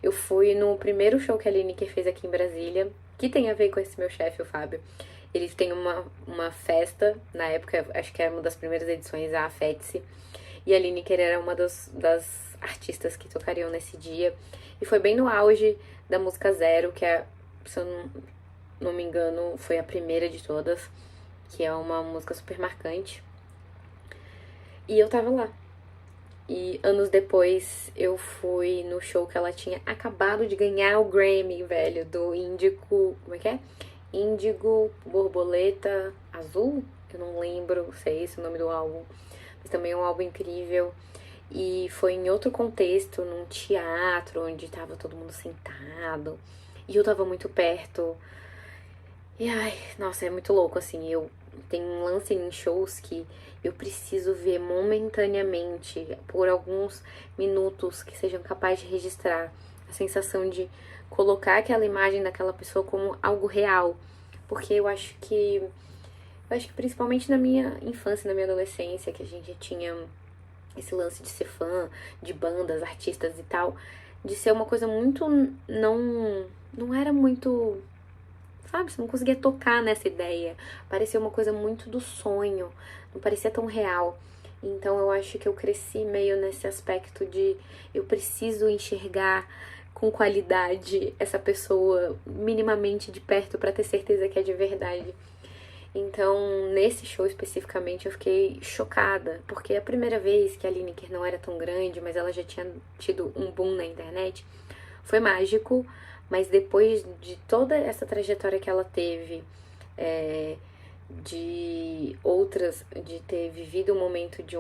eu fui no primeiro show que a Lineker fez aqui em Brasília, que tem a ver com esse meu chefe, o Fábio. Ele tem uma festa, na época, acho que era uma das primeiras edições, a Fetice. E a Lineker era uma das artistas que tocariam nesse dia. E foi bem no auge da música Zero, que é, se eu não me engano, foi a primeira de todas, que é uma música super marcante. E eu tava lá. E anos depois eu fui no show que ela tinha acabado de ganhar o Grammy, velho, do Índico. Como é que é? Índigo Borboleta Azul? Eu não lembro se é esse o nome do álbum. Mas também é um álbum incrível. E foi em outro contexto, num teatro, onde tava todo mundo sentado. E eu tava muito perto. E ai, nossa, é muito louco, assim. Eu tenho um lance em shows que eu preciso ver momentaneamente, por alguns minutos, que sejam capazes de registrar a sensação de colocar aquela imagem daquela pessoa como algo real. Porque eu acho que principalmente na minha infância, na minha adolescência, que a gente tinha esse lance de ser fã de bandas, artistas e tal, de ser uma coisa muito não era muito, sabe, você não conseguia tocar nessa ideia. Parecia uma coisa muito do sonho, não parecia tão real. Então eu acho que eu cresci meio nesse aspecto de eu preciso enxergar com qualidade essa pessoa minimamente de perto pra ter certeza que é de verdade. Então, nesse show especificamente, eu fiquei chocada, porque a primeira vez que a Lineker não era tão grande, mas ela já tinha tido um boom na internet, foi mágico. Mas depois de toda essa trajetória que ela teve, de ter vivido um momento de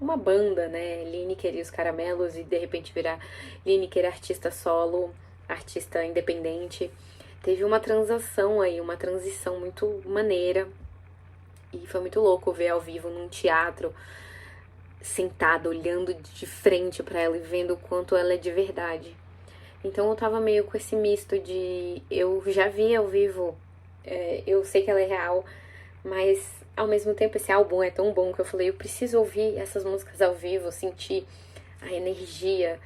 uma banda, né, Lineker e os Caramelos, e de repente virar Lineker artista solo, artista independente, teve uma transação aí, uma transição muito maneira, e foi muito louco ver ao vivo num teatro, sentada, olhando de frente pra ela e vendo o quanto ela é de verdade. Então eu tava meio com esse misto de... Eu já vi ao vivo, eu sei que ela é real, mas ao mesmo tempo esse álbum é tão bom que eu falei, eu preciso ouvir essas músicas ao vivo, sentir a energia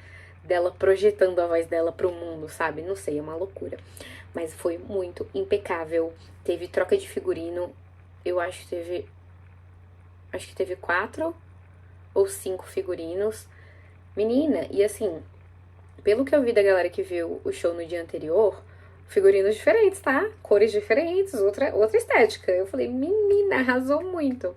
dela projetando a voz dela pro mundo, sabe? Não sei, é uma loucura. Mas foi muito impecável. Teve troca de figurino, eu acho que teve 4 ou 5 figurinos. Menina, e assim... Pelo que eu vi da galera que viu o show no dia anterior, figurinos diferentes, tá? Cores diferentes, outra estética. Eu falei, menina, arrasou muito.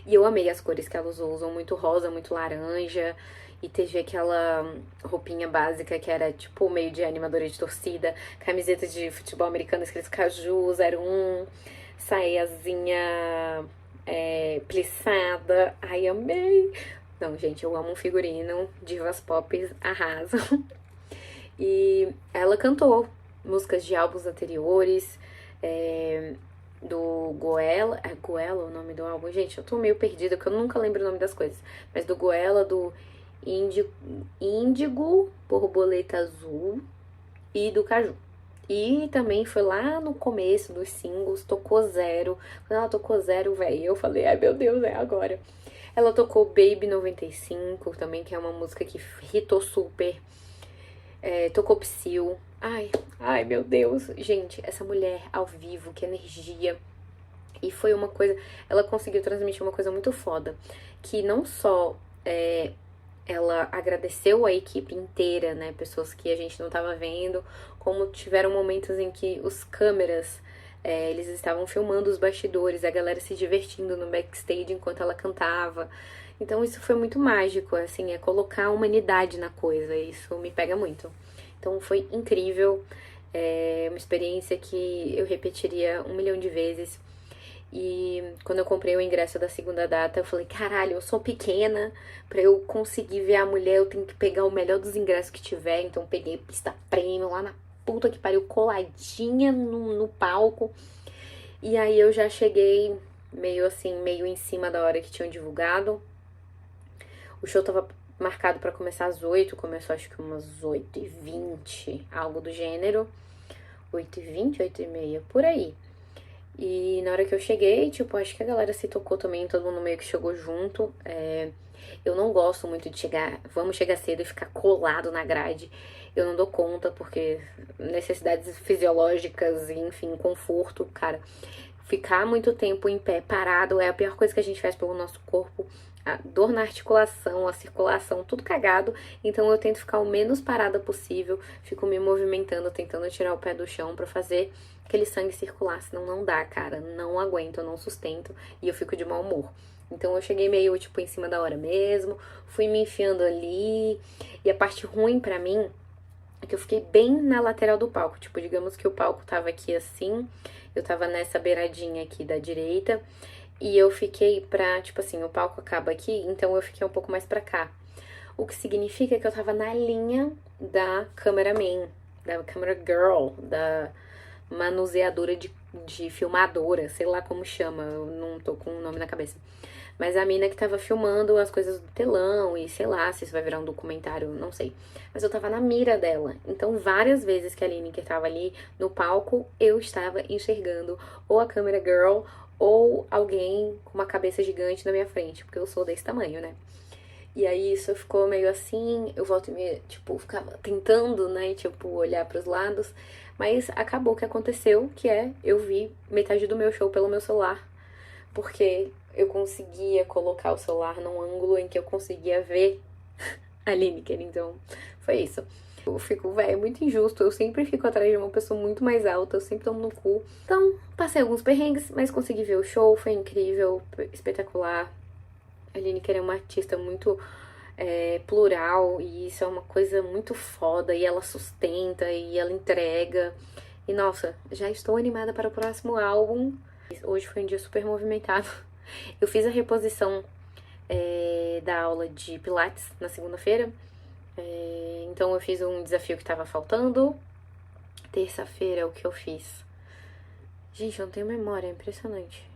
E eu amei as cores que ela usou muito rosa, muito laranja. E teve aquela roupinha básica que era tipo meio de animadora de torcida. Camiseta de futebol americano escrito Caju 01. Saiazinha plissada. Ai, amei. Não, gente, eu amo um figurino. Divas pop arrasam. E ela cantou músicas de álbuns anteriores, do Goela. É Goela o nome do álbum? Gente, eu tô meio perdida, porque eu nunca lembro o nome das coisas. Mas do Goela, do Índigo, Borboleta Azul e do Caju. E também foi lá no começo dos singles, tocou Zero. Quando ela tocou Zero, velho, eu falei, ai meu Deus, é agora. Ela tocou Baby 95 também, que é uma música que hitou super. Tocou Psyll. Ai meu Deus. Gente, essa mulher ao vivo, que energia. E foi uma coisa, ela conseguiu transmitir uma coisa muito foda. Que não só ela agradeceu a equipe inteira, né? Pessoas que a gente não tava vendo, como tiveram momentos em que os câmeras, eles estavam filmando os bastidores, a galera se divertindo no backstage enquanto ela cantava. Então isso foi muito mágico, assim, é colocar a humanidade na coisa, isso me pega muito. Então foi incrível, uma experiência que eu repetiria 1 milhão de vezes. E quando eu comprei o ingresso da segunda data, eu falei, caralho, eu sou pequena, pra eu conseguir ver a mulher, eu tenho que pegar o melhor dos ingressos que tiver. Então peguei pista premium lá na puta que pariu, coladinha no palco. E aí eu já cheguei meio assim, meio em cima da hora que tinham divulgado. O show tava marcado pra começar às 8, começou acho que umas 8h20, algo do gênero. 8h20, 8h30, por aí. E na hora que eu cheguei, tipo, acho que a galera se tocou também, todo mundo meio que chegou junto. Eu não gosto muito de vamos chegar cedo e ficar colado na grade. Eu não dou conta, porque necessidades fisiológicas, enfim, conforto, cara. Ficar muito tempo em pé, parado, é a pior coisa que a gente faz pelo nosso corpo. A dor na articulação, a circulação, tudo cagado. Então eu tento ficar o menos parada possível. Fico me movimentando, tentando tirar o pé do chão pra fazer aquele sangue circular. Senão não dá, cara. Não aguento, eu não sustento. E eu fico de mau humor. Então eu cheguei meio, tipo, em cima da hora mesmo. Fui me enfiando ali. E a parte ruim pra mim é que eu fiquei bem na lateral do palco. Tipo, digamos que o palco tava aqui assim. Eu tava nessa beiradinha aqui da direita. E eu fiquei tipo assim, o palco acaba aqui, então eu fiquei um pouco mais pra cá. O que significa que eu tava na linha da cameraman, da camera girl, da manuseadora de filmadora, sei lá como chama, eu não tô com o nome na cabeça. Mas a mina que tava filmando as coisas do telão e sei lá se isso vai virar um documentário, não sei. Mas eu tava na mira dela. Então várias vezes que a Lineker tava ali no palco, eu estava enxergando ou a camera girl ou alguém com uma cabeça gigante na minha frente, porque eu sou desse tamanho, né? E aí isso ficou meio assim, eu volto e meio, tipo, ficava tentando, né, tipo, olhar pros lados, mas acabou o que aconteceu, que eu vi metade do meu show pelo meu celular, porque eu conseguia colocar o celular num ângulo em que eu conseguia ver a Lineker, então foi isso. Eu fico, velho, é muito injusto. Eu sempre fico atrás de uma pessoa muito mais alta. Eu sempre tomo no cu. Então, passei alguns perrengues, mas consegui ver o show. Foi incrível, espetacular. A Lineker é uma artista muito plural. E isso é uma coisa muito foda. E ela sustenta, e ela entrega. E, nossa, já estou animada para o próximo álbum. Hoje foi um dia super movimentado. Eu fiz a reposição da aula de Pilates na segunda-feira. Então eu fiz um desafio que tava faltando. Terça-feira, o que eu fiz? Gente, eu não tenho memória, é impressionante.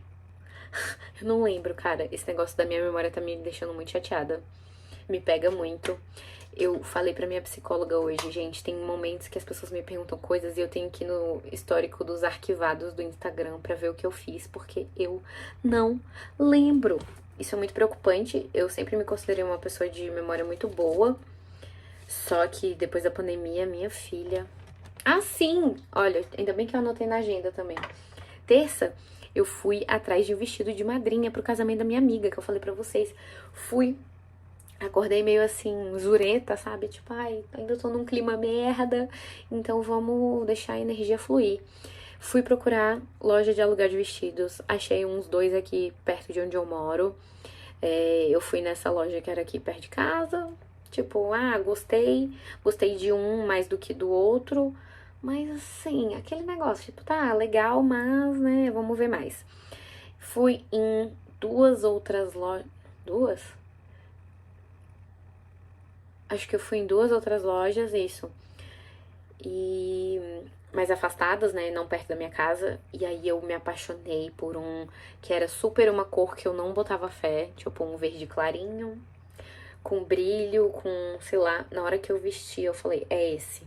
Eu não lembro, cara. Esse negócio da minha memória tá me deixando muito chateada. Me pega muito. Eu falei pra minha psicóloga hoje, gente, tem momentos que as pessoas me perguntam coisas e eu tenho que ir no histórico dos arquivados do Instagram pra ver o que eu fiz, porque eu não lembro. Isso é muito preocupante. Eu sempre me considerei uma pessoa de memória muito boa. Só que depois da pandemia, minha filha... Ah, sim! Olha, ainda bem que eu anotei na agenda também. Terça, eu fui atrás de um vestido de madrinha pro casamento da minha amiga, que eu falei pra vocês. Acordei meio assim, zureta, sabe? Tipo, ai, ainda tô num clima merda, então vamos deixar a energia fluir. Fui procurar loja de aluguel de vestidos, achei uns 2 aqui perto de onde eu moro. Eu fui nessa loja que era aqui perto de casa. Tipo, gostei de um mais do que do outro, mas assim, aquele negócio, tipo, tá, legal, mas, né, vamos ver mais. Fui em 2 outras lojas, 2? Acho que eu fui em 2 outras lojas, isso. e mais afastadas, né, não perto da minha casa. E aí eu me apaixonei por um que era super uma cor que eu não botava fé, tipo um verde clarinho, com brilho, com, sei lá, na hora que eu vesti, eu falei, é esse.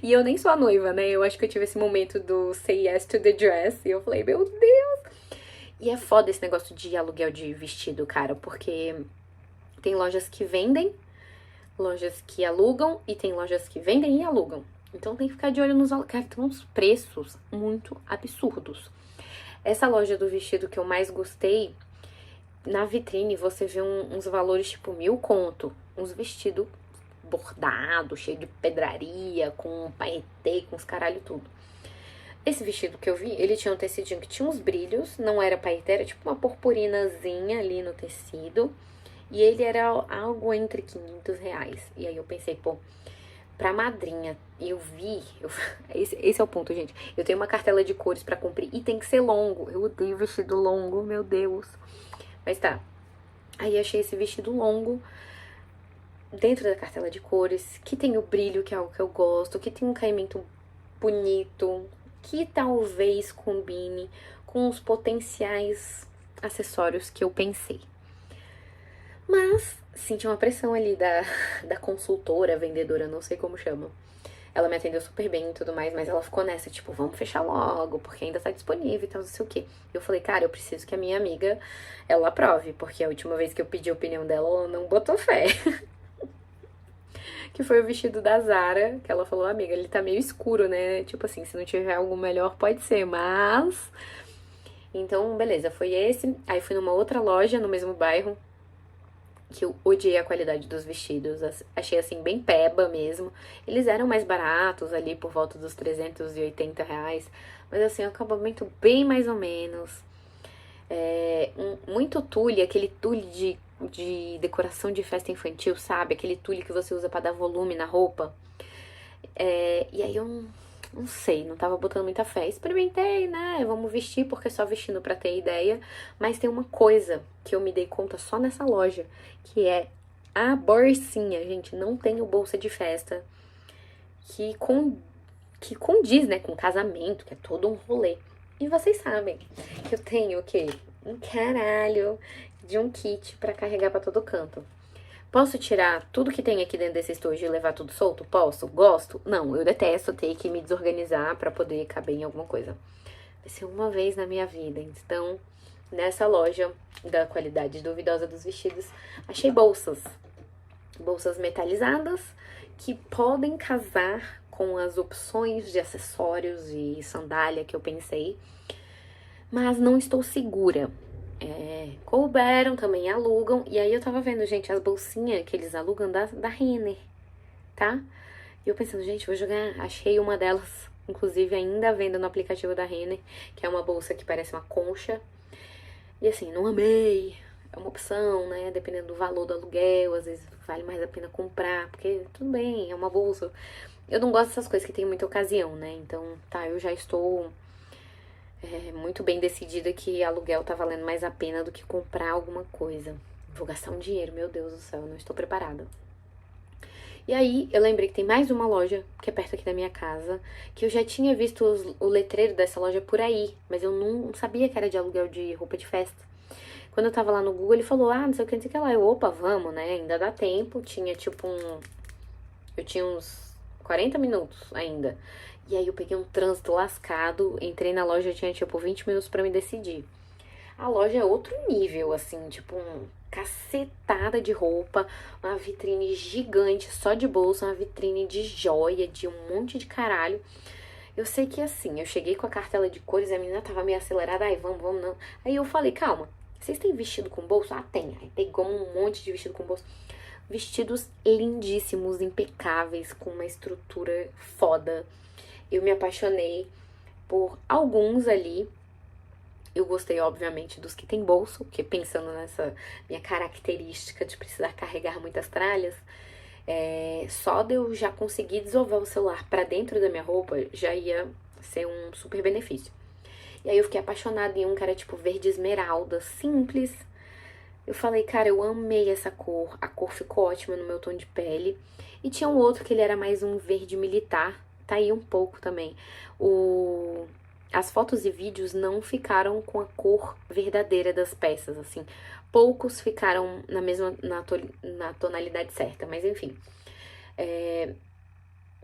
E eu nem sou a noiva, né? Eu acho que eu tive esse momento do say yes to the dress. E eu falei, meu Deus! E é foda esse negócio de aluguel de vestido, cara, porque tem lojas que vendem, lojas que alugam e tem lojas que vendem e alugam. Então tem que ficar de olho nos aluguéis. Cara, tem uns preços muito absurdos. Essa loja do vestido que eu mais gostei, na vitrine você vê uns valores tipo 1.000 conto. Uns vestidos bordados, cheio de pedraria, com paetê, com os caralho tudo. Esse vestido que eu vi, ele tinha um tecidinho que tinha uns brilhos, não era paetê, era tipo uma purpurinazinha ali no tecido. E ele era algo entre 500 reais. E aí eu pensei, pô, pra madrinha, esse é o ponto, gente. Eu tenho uma cartela de cores pra cumprir e tem que ser longo. Eu odeio vestido longo, meu Deus. Mas tá. Aí achei esse vestido longo dentro da cartela de cores, que tem o brilho, que é algo que eu gosto, que tem um caimento bonito, que talvez combine com os potenciais acessórios que eu pensei. Mas senti uma pressão ali da consultora, vendedora, não sei como chama. Ela me atendeu super bem e tudo mais, mas ela ficou nessa, tipo, vamos fechar logo, porque ainda tá disponível e tal, não sei o quê. Eu falei, cara, eu preciso que a minha amiga, ela aprove, porque a última vez que eu pedi a opinião dela, ela não botou fé. Que foi o vestido da Zara, que ela falou, amiga, ele tá meio escuro, né? Tipo assim, se não tiver algo melhor, pode ser, mas... Então, beleza, foi esse. Aí fui numa outra loja, no mesmo bairro, que eu odiei a qualidade dos vestidos, achei assim, bem peba mesmo. Eles eram mais baratos ali, por volta dos 380 reais, mas assim, um acabamento bem mais ou menos. Muito tule, aquele tule de decoração de festa infantil, sabe? Aquele tule que você usa pra dar volume na roupa. E aí eu não sei, não tava botando muita fé. Experimentei, né? Vamos vestir, porque só vestindo pra ter ideia. Mas tem uma coisa que eu me dei conta só nessa loja, que é a bolsinha, gente. Não tenho bolsa de festa que condiz, né, com casamento, que é todo um rolê. E vocês sabem que eu tenho o quê? Um caralho de um kit pra carregar pra todo canto. Posso tirar tudo que tem aqui dentro desse estojo e levar tudo solto? Posso? Gosto? Não, eu detesto ter que me desorganizar pra poder caber em alguma coisa. Vai ser uma vez na minha vida. Então, nessa loja da qualidade duvidosa dos vestidos, achei bolsas. Bolsas metalizadas que podem casar com as opções de acessórios e sandália que eu pensei. Mas não estou segura. Couberam, também alugam. E aí eu tava vendo, gente, as bolsinhas que eles alugam da Renner, tá? E eu pensando, gente, vou jogar. Achei uma delas, inclusive ainda vendo no aplicativo da Renner, que é uma bolsa que parece uma concha. E assim, não amei. É uma opção, né? Dependendo do valor do aluguel, às vezes vale mais a pena comprar, porque tudo bem, é uma bolsa. Eu não gosto dessas coisas que tem muita ocasião, né? Então, tá, eu já estou muito bem decidida que aluguel tá valendo mais a pena do que comprar alguma coisa. Vou gastar um dinheiro, meu Deus do céu, eu não estou preparada. E aí, eu lembrei que tem mais uma loja, que é perto aqui da minha casa, que eu já tinha visto o letreiro dessa loja por aí, mas eu não sabia que era de aluguel de roupa de festa. Quando eu tava lá no Google, ele falou, não sei o que, não sei o que lá. Eu, opa, vamos, né? Ainda dá tempo. Tinha tipo eu tinha uns 40 minutos ainda. E aí eu peguei um trânsito lascado, entrei na loja, tinha tipo 20 minutos pra me decidir. A loja é outro nível, assim, tipo cacetada de roupa, uma vitrine gigante só de bolsa, uma vitrine de joia, de um monte de caralho. Eu sei que assim, eu cheguei com a cartela de cores, a menina tava meio acelerada, vamos, não. Aí eu falei, calma, vocês têm vestido com bolso? Ah, tem. Aí pegou um monte de vestido com bolso. Vestidos lindíssimos, impecáveis, com uma estrutura foda. Eu me apaixonei por alguns ali. Eu gostei, obviamente, dos que tem bolso, porque pensando nessa minha característica de precisar carregar muitas tralhas, só de eu já conseguir desovar o celular pra dentro da minha roupa, já ia ser um super benefício. E aí eu fiquei apaixonada em um que era tipo verde esmeralda, simples. Eu falei, cara, eu amei essa cor. A cor ficou ótima no meu tom de pele. E tinha um outro que ele era mais um verde militar. Tá aí um pouco também. As fotos e vídeos não ficaram com a cor verdadeira das peças, assim. Poucos ficaram na tonalidade certa, mas enfim.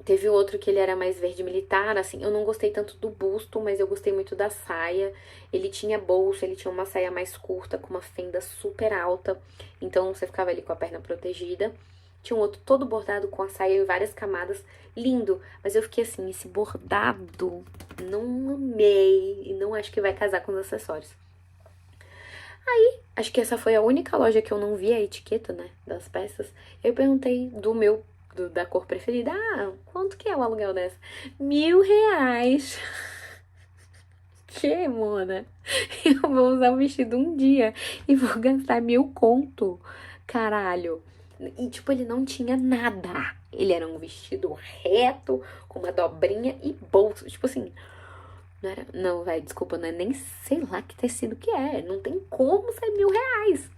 Teve outro que ele era mais verde militar, assim. Eu não gostei tanto do busto, mas eu gostei muito da saia. Ele tinha bolso, ele tinha uma saia mais curta, com uma fenda super alta. Então você ficava ali com a perna protegida. Tinha um outro todo bordado com a saia em várias camadas. Lindo. Mas eu fiquei assim, esse bordado não amei. E não acho que vai casar com os acessórios. Aí, acho que essa foi a única loja que eu não vi a etiqueta, né, das peças. Eu perguntei da cor preferida. Ah, quanto que é o aluguel dessa? R$ 1.000. Que, mona? Eu vou usar o vestido um dia e vou gastar 1.000 conto. Caralho. E, tipo, ele não tinha nada. Ele era um vestido reto, com uma dobrinha e bolso. Tipo assim, não era... Não, velho, desculpa, não é nem sei lá que tecido que é. Não tem como ser R$ 1.000.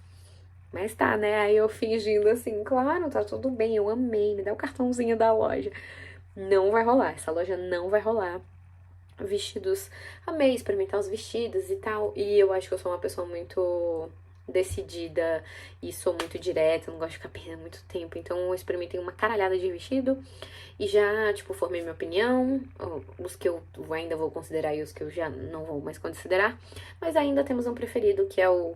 Mas tá, né? Aí eu fingindo assim, claro, tá tudo bem, eu amei, me dá o cartãozinho da loja. Não vai rolar, essa loja não vai rolar. Vestidos, amei experimentar os vestidos e tal. E eu acho que eu sou uma pessoa muito decidida e sou muito direta, não gosto de ficar perdendo muito tempo. Então eu experimentei uma caralhada de vestido e já, tipo, formei minha opinião. Os que eu ainda vou considerar e os que eu já não vou mais considerar. Mas ainda temos um preferido, que é o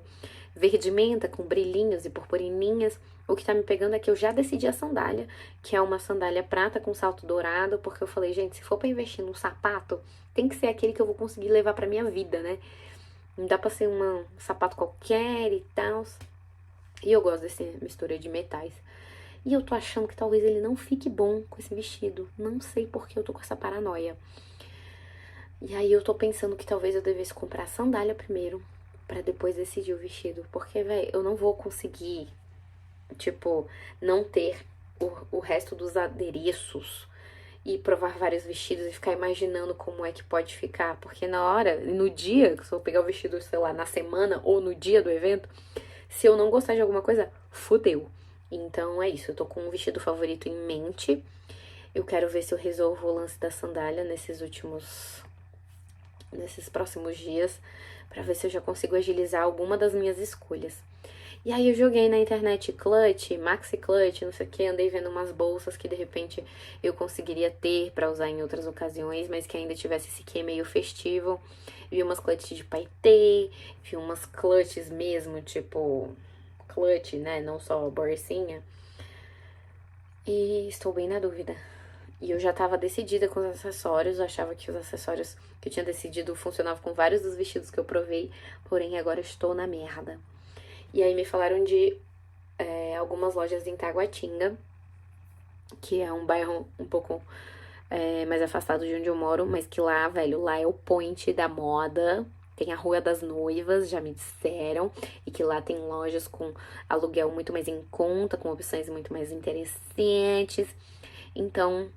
verde menta com brilhinhos e purpurininhas. O que tá me pegando é que eu já decidi a sandália, que é uma sandália prata com salto dourado, porque eu falei, gente, se for pra investir num sapato, tem que ser aquele que eu vou conseguir levar pra minha vida, né? Não dá pra ser um sapato qualquer e tal. E eu gosto dessa mistura de metais. E eu tô achando que talvez ele não fique bom com esse vestido. Não sei por que eu tô com essa paranoia. E aí eu tô pensando que talvez eu devesse comprar a sandália primeiro, pra depois decidir o vestido. Porque, velho, eu não vou conseguir, tipo, não ter o resto dos adereços e provar vários vestidos e ficar imaginando como é que pode ficar. Porque na hora, no dia, se eu pegar o vestido, sei lá, na semana ou no dia do evento, se eu não gostar de alguma coisa, fudeu. Então é isso, eu tô com um vestido favorito em mente. Eu quero ver se eu resolvo o lance da sandália nesses próximos dias, pra ver se eu já consigo agilizar alguma das minhas escolhas. E aí eu joguei na internet clutch, maxi clutch, não sei o que, andei vendo umas bolsas que de repente eu conseguiria ter pra usar em outras ocasiões, mas que ainda tivesse esse que meio festivo. Vi umas clutch de paetê, vi umas clutches mesmo, tipo clutch, né, não só bolsinha. E estou bem na dúvida. E eu já tava decidida com os acessórios, eu achava que os acessórios que eu tinha decidido funcionavam com vários dos vestidos que eu provei, porém agora eu estou na merda. E aí me falaram de algumas lojas em Taguatinga, que é um bairro um pouco mais afastado de onde eu moro, mas que lá, velho, lá é o point da moda. Tem a Rua das Noivas, já me disseram, e que lá tem lojas com aluguel muito mais em conta, com opções muito mais interessantes. Então,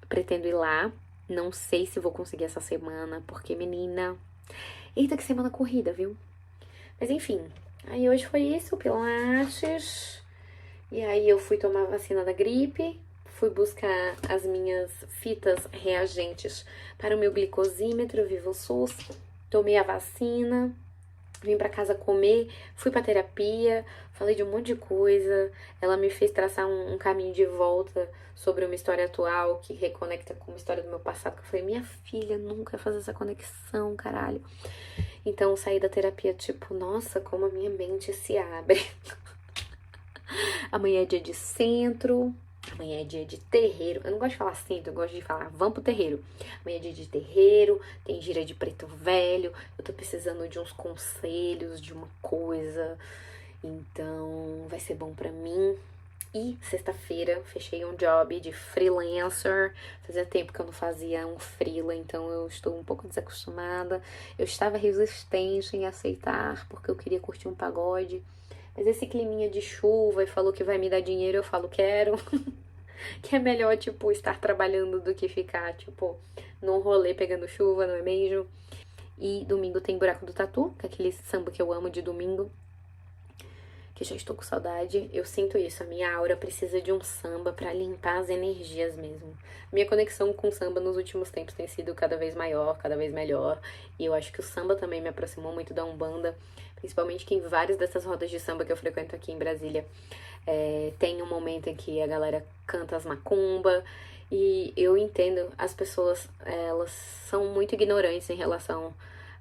pretendo ir lá. Não sei se vou conseguir essa semana, porque, menina... Eita, que semana corrida, viu? Mas, enfim... Aí hoje foi isso, pilates. E aí eu fui tomar a vacina da gripe. Fui buscar as minhas fitas reagentes para o meu glicosímetro, Vivo SUS. Tomei a vacina. Vim pra casa comer. Fui pra terapia. Falei de um monte de coisa. Ela me fez traçar um caminho de volta sobre uma história atual que reconecta com uma história do meu passado. Que eu falei, minha filha nunca ia fazer essa conexão, caralho. Então, saí da terapia, tipo, nossa, como a minha mente se abre. Amanhã é dia de centro, amanhã é dia de terreiro. Eu não gosto de falar centro, eu gosto de falar vamos pro terreiro. Amanhã é dia de terreiro, tem gira de preto velho. Eu tô precisando de uns conselhos, de uma coisa. Então, vai ser bom pra mim. E sexta-feira fechei um job de freelancer. Fazia tempo que eu não fazia um freela, então eu estou um pouco desacostumada. Eu estava resistente em aceitar, porque eu queria curtir um pagode. Mas esse climinha de chuva e falou que vai me dar dinheiro, eu falo quero. Que é melhor, tipo, estar trabalhando do que ficar, tipo, num rolê pegando chuva, não é mesmo? E domingo tem Buraco do Tatu, que é aquele samba que eu amo de domingo. que já estou com saudade. Eu sinto isso, a minha aura precisa de um samba pra limpar as energias mesmo. Minha conexão com o samba nos últimos tempos tem sido cada vez maior, cada vez melhor. E eu acho que o samba também me aproximou muito da Umbanda, principalmente que em várias dessas rodas de samba que eu frequento aqui em Brasília, tem um momento em que a galera canta as macumba. E eu entendo, as pessoas, elas são muito ignorantes em relação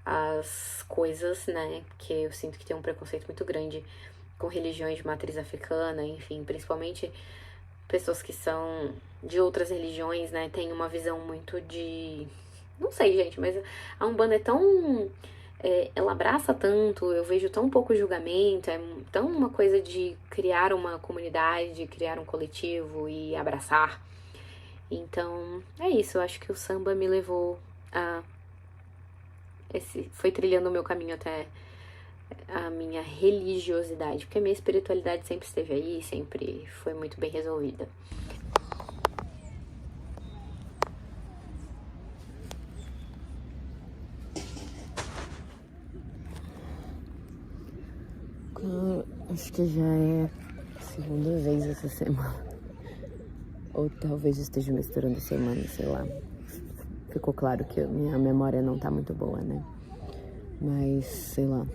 às coisas, né? Que eu sinto que tem um preconceito muito grande com religiões de matriz africana, enfim, principalmente pessoas que são de outras religiões, né? Tem uma visão muito de... Não sei, gente, mas a Umbanda é tão... ela abraça tanto, eu vejo tão pouco julgamento, é tão uma coisa de criar uma comunidade, criar um coletivo e abraçar. Então, é isso, eu acho que o samba me levou a... foi trilhando o meu caminho até a minha religiosidade, porque a minha espiritualidade sempre esteve aí, sempre foi muito bem resolvida. Acho que já é a segunda vez essa semana. Ou talvez esteja misturando semana, sei lá. Ficou claro que minha memória não tá muito boa, né? Mas, sei lá.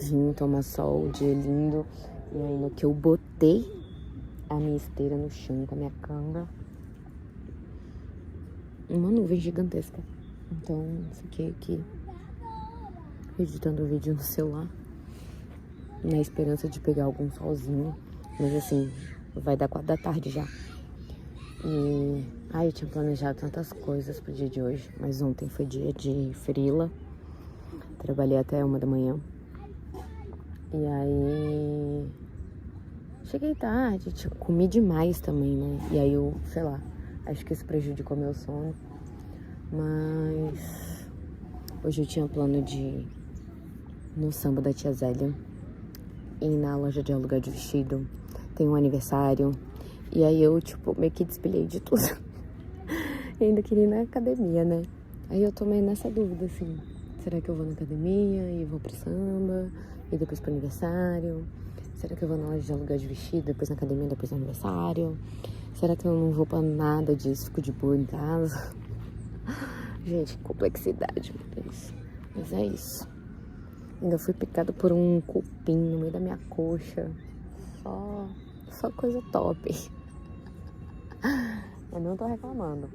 Vim tomar sol, o dia lindo. E aí, no que eu botei a minha esteira no chão com a minha canga, uma nuvem gigantesca. Então, fiquei aqui editando o vídeo no celular, na esperança de pegar algum solzinho. Mas assim, vai dar 4 da tarde já. E eu tinha planejado tantas coisas pro dia de hoje, mas ontem foi dia de frila. Trabalhei até 1 da manhã. E aí cheguei tarde, comi demais também, né? E aí eu, sei lá, acho que isso prejudicou meu sono. Mas hoje eu tinha plano de ir no samba da tia Zélia, ir na loja de aluguel de vestido. Tem um aniversário. E aí eu, meio que despilhei de tudo. E ainda queria ir na academia, né? Aí eu tô meio nessa dúvida, assim. Será que eu vou na academia e vou pro samba? E depois pro aniversário? Será que eu vou na loja de aluguel de vestido, depois na academia, depois no aniversário? Será que eu não vou pra nada disso? Fico de boa em casa? Gente, que complexidade, meu Deus. Mas é isso. Ainda fui picada por um cupim no meio da minha coxa. Só coisa top. Eu não tô reclamando.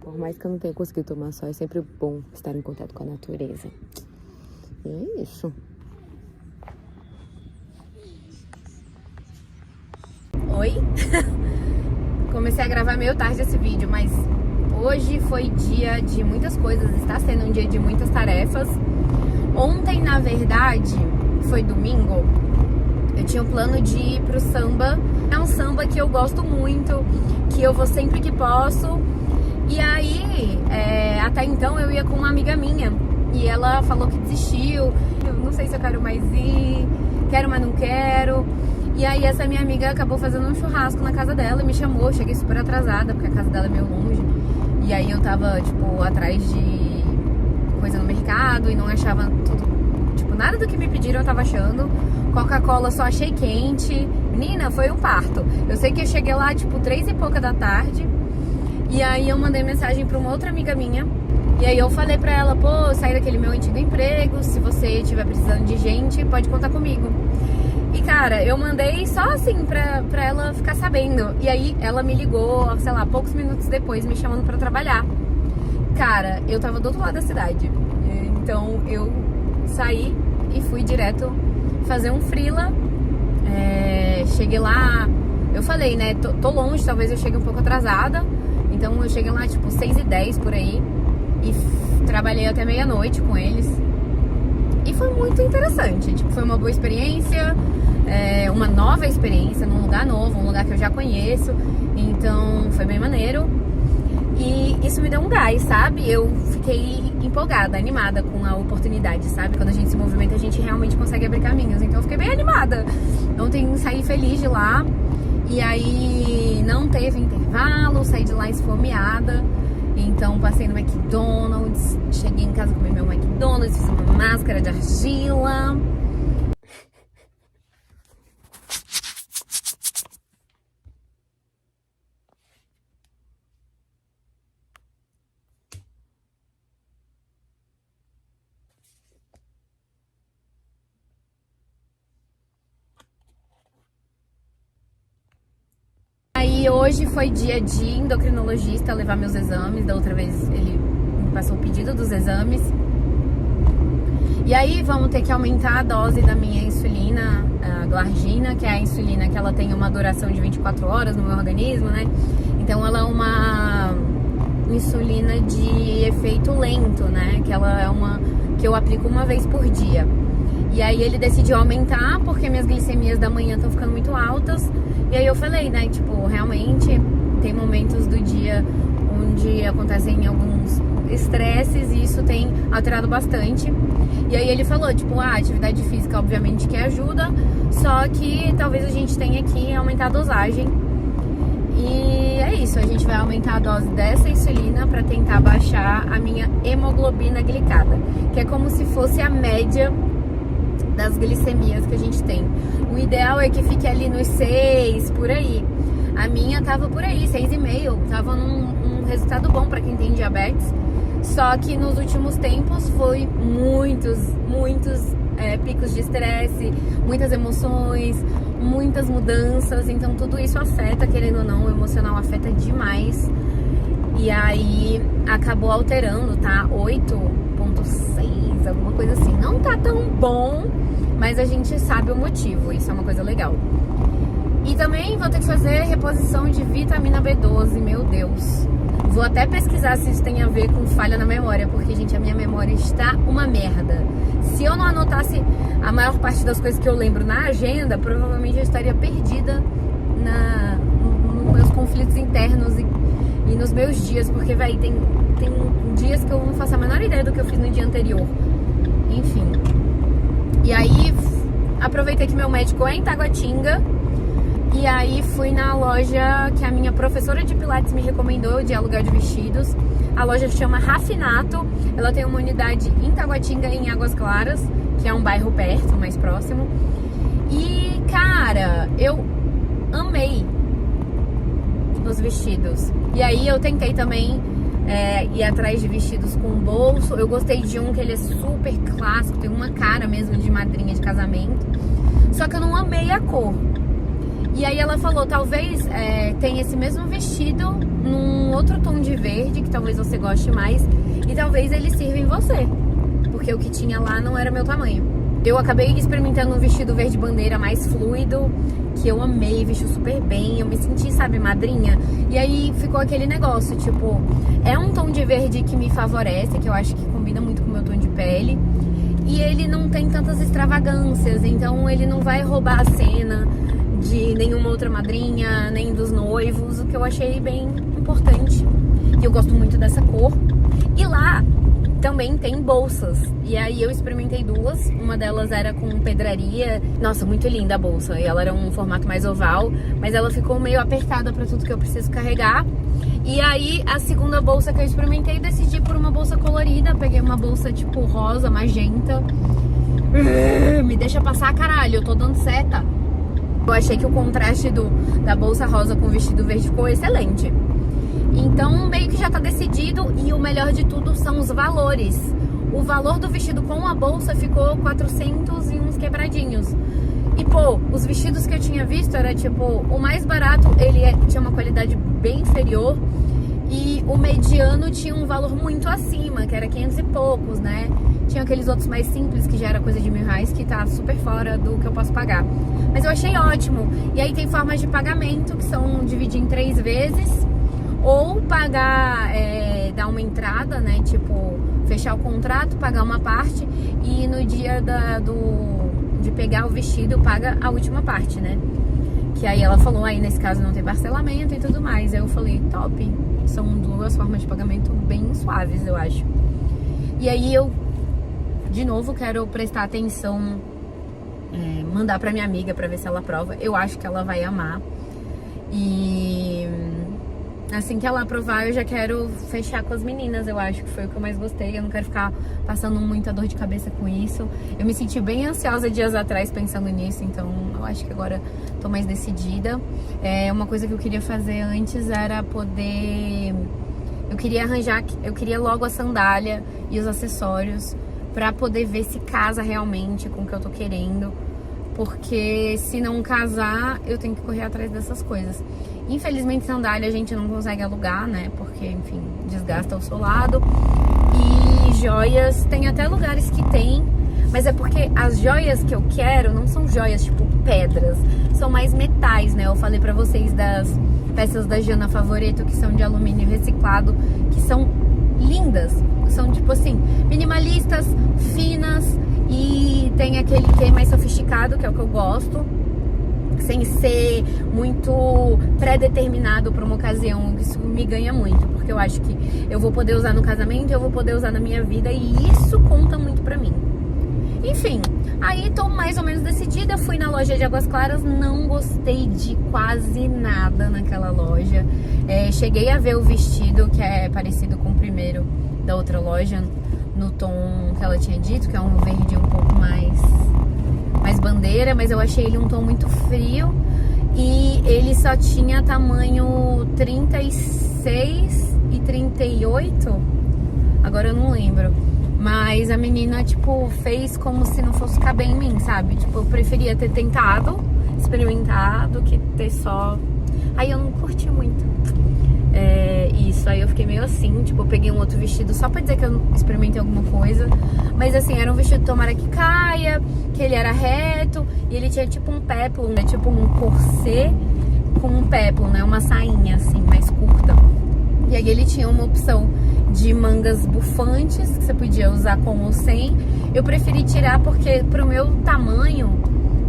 Por mais que eu não tenha conseguido tomar sol, é sempre bom estar em contato com a natureza. E é isso. Oi? Comecei a gravar meio tarde esse vídeo, mas hoje foi dia de muitas coisas. Está sendo um dia de muitas tarefas. Ontem, na verdade, foi domingo. Eu tinha o plano de ir pro samba. É um samba que eu gosto muito, que eu vou sempre que posso. E aí, até então eu ia com uma amiga minha. E ela falou que desistiu. Eu não sei se eu quero mais ir. Quero, mas não quero. E aí essa minha amiga acabou fazendo um churrasco na casa dela e me chamou. Eu cheguei super atrasada, porque a casa dela é meio longe. E aí eu tava, atrás de coisa no mercado e não achava tudo. Nada do que me pediram eu tava achando. Coca-Cola só achei quente. Menina, foi um parto. Eu sei que eu cheguei lá, 3 e pouca da tarde. E aí eu mandei mensagem pra uma outra amiga minha. E aí eu falei pra ela, pô, saí daquele meu antigo emprego. Se você estiver precisando de gente, pode contar comigo. E cara, eu mandei só assim pra ela ficar sabendo. E aí ela me ligou, sei lá, poucos minutos depois, me chamando pra trabalhar. Cara, eu tava do outro lado da cidade. Então eu saí e fui direto fazer um freela. Cheguei lá, eu falei, né, tô longe, talvez eu chegue um pouco atrasada. Então eu cheguei lá 6h10 por aí. E trabalhei até meia-noite com eles. E foi muito interessante, foi uma boa experiência, uma nova experiência, num lugar novo, um lugar que eu já conheço. Então foi bem maneiro. E isso me deu um gás, sabe? Eu fiquei empolgada, animada com a oportunidade, sabe? Quando a gente se movimenta, a gente realmente consegue abrir caminhos. Então eu fiquei bem animada. Ontem saí feliz de lá. E aí não teve intervalo, saí de lá esfomeada. Então passei no McDonald's, cheguei em casa, comi meu McDonald's, fiz uma máscara de argila. E hoje foi dia de endocrinologista levar meus exames. Da outra vez ele me passou o pedido dos exames. E aí vamos ter que aumentar a dose da minha insulina, a glargina, que é a insulina que ela tem uma duração de 24 horas no meu organismo, né? Então ela é uma insulina de efeito lento, né? Que ela é uma que eu aplico uma vez por dia. E aí ele decidiu aumentar porque minhas glicemias da manhã estão ficando muito altas. E aí eu falei, né, tipo, realmente tem momentos do dia onde acontecem alguns estresses e isso tem alterado bastante. E aí ele falou, tipo, a atividade física obviamente que ajuda, só que talvez a gente tenha que aumentar a dosagem. E é isso, a gente vai aumentar a dose dessa insulina para tentar baixar a minha hemoglobina glicada, que é como se fosse a média das glicemias que a gente tem. O ideal é que fique ali nos 6, por aí. A minha tava por aí, 6,5. Tava num resultado bom para quem tem diabetes. Só que nos últimos tempos foi muitos picos de estresse, muitas emoções, muitas mudanças. Então tudo isso afeta, querendo ou não, o emocional afeta demais. E aí acabou alterando, tá? 8,6, alguma coisa assim. Não tá tão bom, mas a gente sabe o motivo, isso é uma coisa legal. E também vou ter que fazer reposição de vitamina B12, meu Deus. Vou até pesquisar se isso tem a ver com falha na memória, porque, gente, a minha memória está uma merda. Se eu não anotasse a maior parte das coisas que eu lembro na agenda, provavelmente eu estaria perdida nos meus conflitos internos e nos meus dias, porque, véi, tem dias que eu não faço a menor ideia do que eu fiz no dia anterior. Enfim. E aí, aproveitei que meu médico é em Taguatinga. E aí fui na loja que a minha professora de pilates me recomendou de alugar de vestidos. A loja chama Rafinato. Ela tem uma unidade em Taguatinga e em Águas Claras, que é um bairro perto, mais próximo. E, cara, eu amei os vestidos. E aí eu tentei também ir atrás de vestidos com bolso. Eu gostei de um que ele é super clássico, tem uma cara mesmo de madrinha de casamento. Só que eu não amei a cor. E aí ela falou, talvez tenha esse mesmo vestido num outro tom de verde, que talvez você goste mais, e talvez ele sirva em você, porque o que tinha lá não era meu tamanho. Eu acabei experimentando um vestido verde bandeira mais fluido, que eu amei, vestiu super bem, eu me senti, sabe, madrinha. E aí ficou aquele negócio, tipo, é um tom de verde que me favorece, que eu acho que combina muito com o meu tom de pele, e ele não tem tantas extravagâncias, então ele não vai roubar a cena de nenhuma outra madrinha, nem dos noivos, o que eu achei bem importante. E eu gosto muito dessa cor. E lá também tem bolsas. E aí eu experimentei duas. Uma delas era com pedraria. Nossa, muito linda a bolsa. E ela era um formato mais oval, mas ela ficou meio apertada para tudo que eu preciso carregar. E aí a segunda bolsa que eu experimentei, decidi por uma bolsa colorida. Peguei uma bolsa tipo rosa, magenta. Me deixa passar, caralho, eu tô dando seta. Eu achei que o contraste da bolsa rosa com o vestido verde ficou excelente. Então, meio que já tá decidido. E o melhor de tudo são os valores. O valor do vestido com a bolsa ficou 400 e uns quebradinhos. E, pô, os vestidos que eu tinha visto era, tipo, o mais barato, ele tinha uma qualidade bem inferior. E o mediano tinha um valor muito acima, que era 500 e poucos, né? Tinha aqueles outros mais simples, que já era coisa de R$1.000, que tá super fora do que eu posso pagar. Mas eu achei ótimo. E aí tem formas de pagamento, que são dividir em 3 vezes. Ou pagar, dar uma entrada, né? Tipo, fechar o contrato, pagar uma parte. E no dia de pegar o vestido, paga a última parte, né? Que aí ela falou, aí nesse caso não tem parcelamento e tudo mais. Aí eu falei, top. São 2 formas de pagamento bem suaves, eu acho. E aí eu, de novo, quero prestar atenção, mandar pra minha amiga pra ver se ela aprova. Eu acho que ela vai amar. E assim que ela aprovar, eu já quero fechar com as meninas. Eu acho que foi o que eu mais gostei. Eu não quero ficar passando muita dor de cabeça com isso. Eu me senti bem ansiosa dias atrás pensando nisso, então eu acho que agora tô mais decidida. Uma coisa que eu queria fazer antes era poder... Eu queria logo a sandália e os acessórios pra poder ver se casa realmente com o que eu tô querendo. Porque se não casar, eu tenho que correr atrás dessas coisas. Infelizmente, sandália a gente não consegue alugar, né? Porque, enfim, desgasta o solado. E joias, tem até lugares que tem, mas é porque as joias que eu quero não são joias tipo pedras, são mais metais, né? Eu falei pra vocês das peças da Jana Favoreto, que são de alumínio reciclado, que são lindas. São tipo assim, minimalistas, finas, e tem aquele que é mais sofisticado, que é o que eu gosto, sem ser muito pré-determinado para uma ocasião. Isso me ganha muito, porque eu acho que eu vou poder usar no casamento, eu vou poder usar na minha vida, e isso conta muito pra mim. Enfim, aí tô mais ou menos decidida, fui na loja de Águas Claras, não gostei de quase nada naquela loja. Cheguei a ver o vestido, que é parecido com o primeiro da outra loja, no tom que ela tinha dito, que é um verde um pouco mais bandeira, mas eu achei ele um tom muito frio, e ele só tinha tamanho 36 e 38, agora eu não lembro. Mas a menina, tipo, fez como se não fosse caber em mim, sabe? Tipo, eu preferia ter tentado, experimentado, que ter só... Aí eu não curti muito isso. Aí eu fiquei meio assim, tipo, eu peguei um outro vestido só pra dizer que eu experimentei alguma coisa. Mas assim, era um vestido tomara que caia, que ele era reto, e ele tinha tipo um péplum, né? Tipo um corset com um péplum, né? Uma sainha, assim, mais curta. E aí ele tinha uma opção de mangas bufantes, que você podia usar com ou sem. Eu preferi tirar porque pro meu tamanho,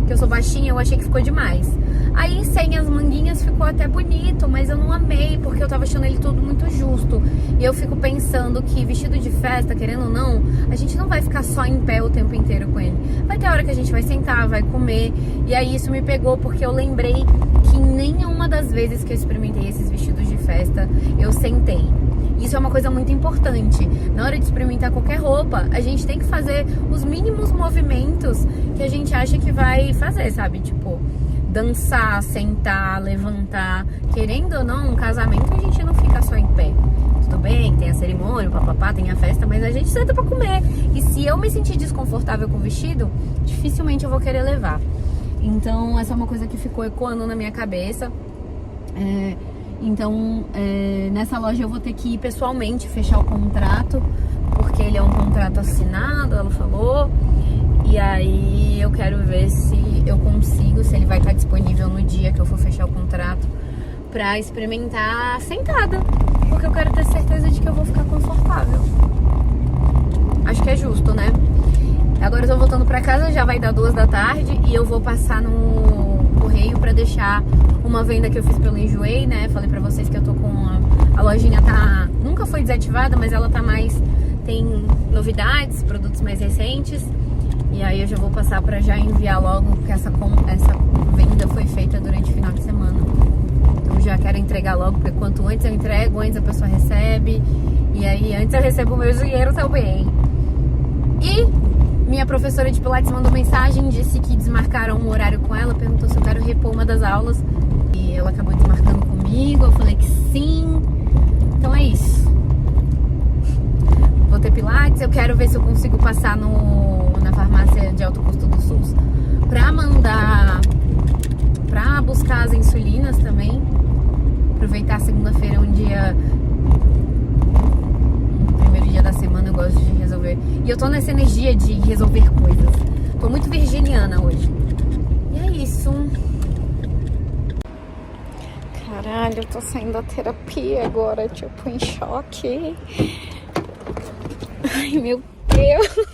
que eu sou baixinha, eu achei que ficou demais. Aí sem as manguinhas ficou até bonito, mas eu não amei, porque eu tava achando ele tudo muito justo. E eu fico pensando que vestido de festa, querendo ou não, a gente não vai ficar só em pé o tempo inteiro com ele. Vai ter hora que a gente vai sentar, vai comer. E aí isso me pegou, porque eu lembrei que nenhuma das vezes que eu experimentei esses vestidos de festa, eu sentei. Isso é uma coisa muito importante. Na hora de experimentar qualquer roupa, a gente tem que fazer os mínimos movimentos que a gente acha que vai fazer, sabe? Tipo, dançar, sentar, levantar. Querendo ou não, um casamento a gente não fica só em pé. Tudo bem, tem a cerimônia, o papapá, tem a festa, mas a gente senta pra comer. E se eu me sentir desconfortável com o vestido, dificilmente eu vou querer levar. Então, essa é uma coisa que ficou ecoando na minha cabeça. Então, nessa loja eu vou ter que ir pessoalmente fechar o contrato, porque ele é um contrato assinado, ela falou. E aí eu quero ver se eu consigo, se ele vai estar disponível no dia que eu for fechar o contrato, pra experimentar sentada, porque eu quero ter certeza de que eu vou ficar confortável. Acho que é justo, né? Agora eu tô voltando pra casa, já vai dar 2 da tarde, e eu vou passar no correio pra deixar uma venda que eu fiz pelo Enjoei, né? Falei pra vocês que eu tô com a lojinha nunca foi desativada, mas ela tá mais... Tem novidades, produtos mais recentes. E aí eu já vou passar pra já enviar logo, porque essa venda foi feita durante o final de semana. Então já quero entregar logo, porque quanto antes eu entrego, antes a pessoa recebe. E aí antes eu recebo o meu dinheiro também. E minha professora de Pilates mandou mensagem, disse que desmarcaram um horário com ela, perguntou se eu quero repor uma das aulas. E ela acabou desmarcando comigo, eu falei que sim. Então é isso. Vou ter Pilates, eu quero ver se eu consigo passar na farmácia de alto custo do SUS pra buscar as insulinas também. Aproveitar segunda-feira, um primeiro dia da semana, eu gosto de resolver. E eu tô nessa energia de resolver coisas. Tô muito virginiana hoje. E é isso. Caralho, eu tô saindo da terapia agora, tipo, em choque. Ai, meu Deus.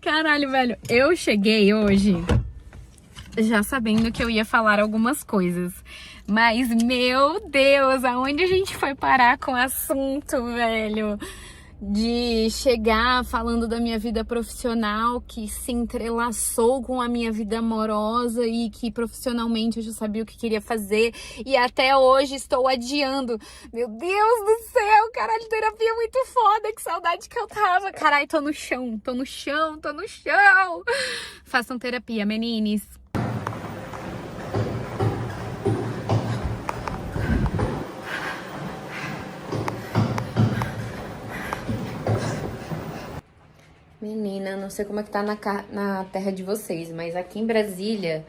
Caralho, velho. Eu cheguei hoje já sabendo que eu ia falar algumas coisas. Mas, meu Deus, aonde a gente foi parar com o assunto, velho? De chegar falando da minha vida profissional, que se entrelaçou com a minha vida amorosa e que profissionalmente eu já sabia o que queria fazer e até hoje estou adiando. Meu Deus do céu, caralho, terapia muito foda, que saudade que eu tava. Caralho, tô no chão. Façam terapia, menines. Menina, não sei como é que tá na terra de vocês, mas aqui em Brasília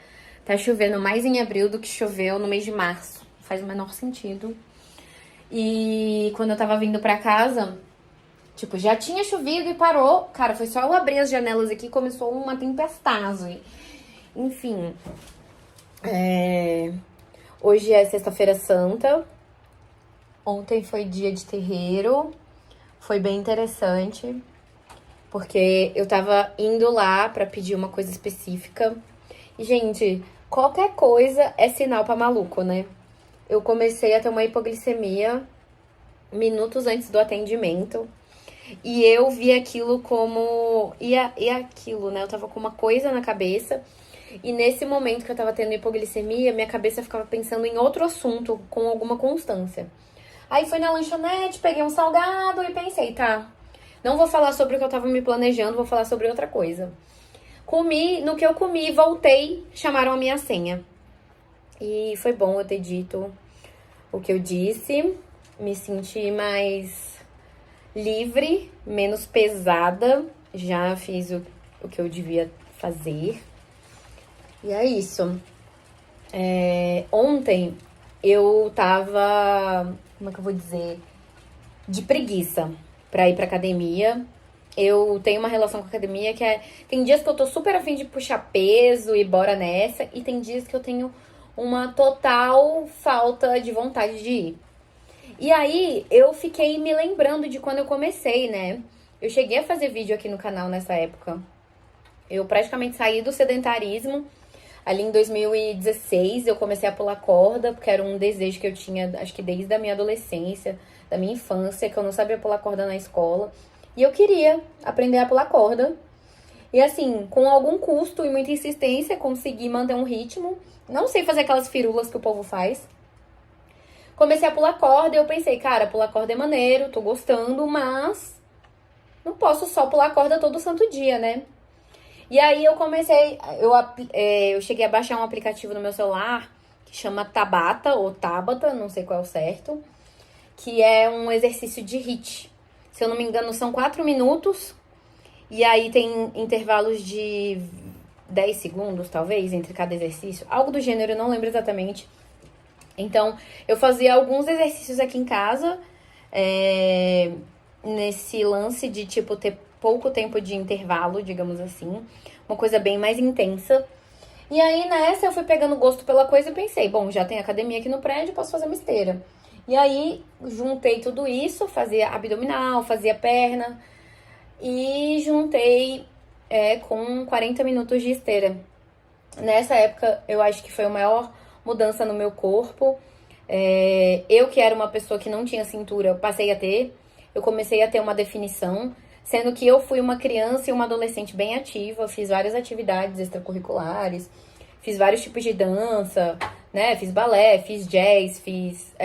Tá chovendo mais em abril do que choveu no mês de março. Faz o menor sentido. E quando eu tava vindo pra casa, tipo, já tinha chovido e parou. Cara, foi só eu abrir as janelas aqui e começou uma tempestade. Enfim. Hoje é sexta-feira santa. Ontem foi dia de terreiro. Foi bem interessante. Porque eu tava indo lá pra pedir uma coisa específica. E, gente, qualquer coisa é sinal pra maluco, né? Eu comecei a ter uma hipoglicemia minutos antes do atendimento. E eu vi aquilo como... E aquilo, né? Eu tava com uma coisa na cabeça. E nesse momento que eu tava tendo hipoglicemia, minha cabeça ficava pensando em outro assunto com alguma constância. Aí fui na lanchonete, peguei um salgado e pensei, tá, não vou falar sobre o que eu tava me planejando, vou falar sobre outra coisa. Comi, no que eu comi, voltei, chamaram a minha senha. E foi bom eu ter dito o que eu disse, me senti mais livre, menos pesada, já fiz o que eu devia fazer. E é isso. Ontem eu tava, como é que eu vou dizer, de preguiça pra ir pra academia. Eu tenho uma relação com a academia que tem dias que eu tô super afim de puxar peso e bora nessa, e tem dias que eu tenho uma total falta de vontade de ir. E aí, eu fiquei me lembrando de quando eu comecei, né? Eu cheguei a fazer vídeo aqui no canal nessa época. Eu praticamente saí do sedentarismo. Ali em 2016, eu comecei a pular corda, porque era um desejo que eu tinha, acho que desde a minha adolescência, da minha infância, que eu não sabia pular corda na escola. E eu queria aprender a pular corda. E assim, com algum custo e muita insistência, consegui manter um ritmo. Não sei fazer aquelas firulas que o povo faz. Comecei a pular corda e eu pensei, cara, pular corda é maneiro, tô gostando, mas não posso só pular corda todo santo dia, né? E aí eu comecei, eu cheguei a baixar um aplicativo no meu celular que chama Tabata, ou Tabata, não sei qual é o certo, que é um exercício de HIIT. Se eu não me engano, são 4 minutos, e aí tem intervalos de 10 segundos, talvez, entre cada exercício. Algo do gênero, eu não lembro exatamente. Então, eu fazia alguns exercícios aqui em casa, nesse lance de, tipo, ter pouco tempo de intervalo, digamos assim. Uma coisa bem mais intensa. E aí, nessa, eu fui pegando gosto pela coisa e pensei, bom, já tem academia aqui no prédio, posso fazer uma esteira. E aí, juntei tudo isso, fazia abdominal, fazia perna. E juntei com 40 minutos de esteira. Nessa época, eu acho que foi a maior mudança no meu corpo. Eu, que era uma pessoa que não tinha cintura, eu passei a ter. Eu comecei a ter uma definição, sendo que eu fui uma criança e uma adolescente bem ativa, fiz várias atividades extracurriculares, fiz vários tipos de dança, né? Fiz balé, fiz jazz, fiz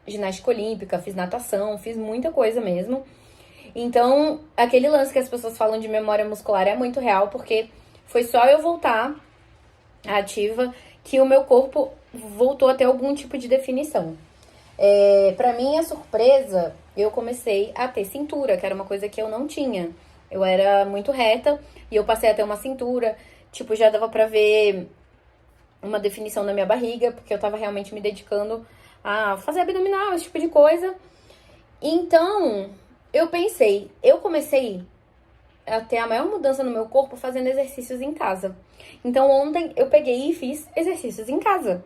ginástica olímpica, fiz natação, fiz muita coisa mesmo. Então, aquele lance que as pessoas falam de memória muscular é muito real, porque foi só eu voltar ativa que o meu corpo voltou a ter algum tipo de definição. Pra minha surpresa, eu comecei a ter cintura, que era uma coisa que eu não tinha. Eu era muito reta e eu passei a ter uma cintura. Tipo, já dava pra ver uma definição na minha barriga, porque eu tava realmente me dedicando a fazer abdominal, esse tipo de coisa. Então, eu pensei, eu comecei a ter a maior mudança no meu corpo fazendo exercícios em casa. Então, ontem eu peguei e fiz exercícios em casa.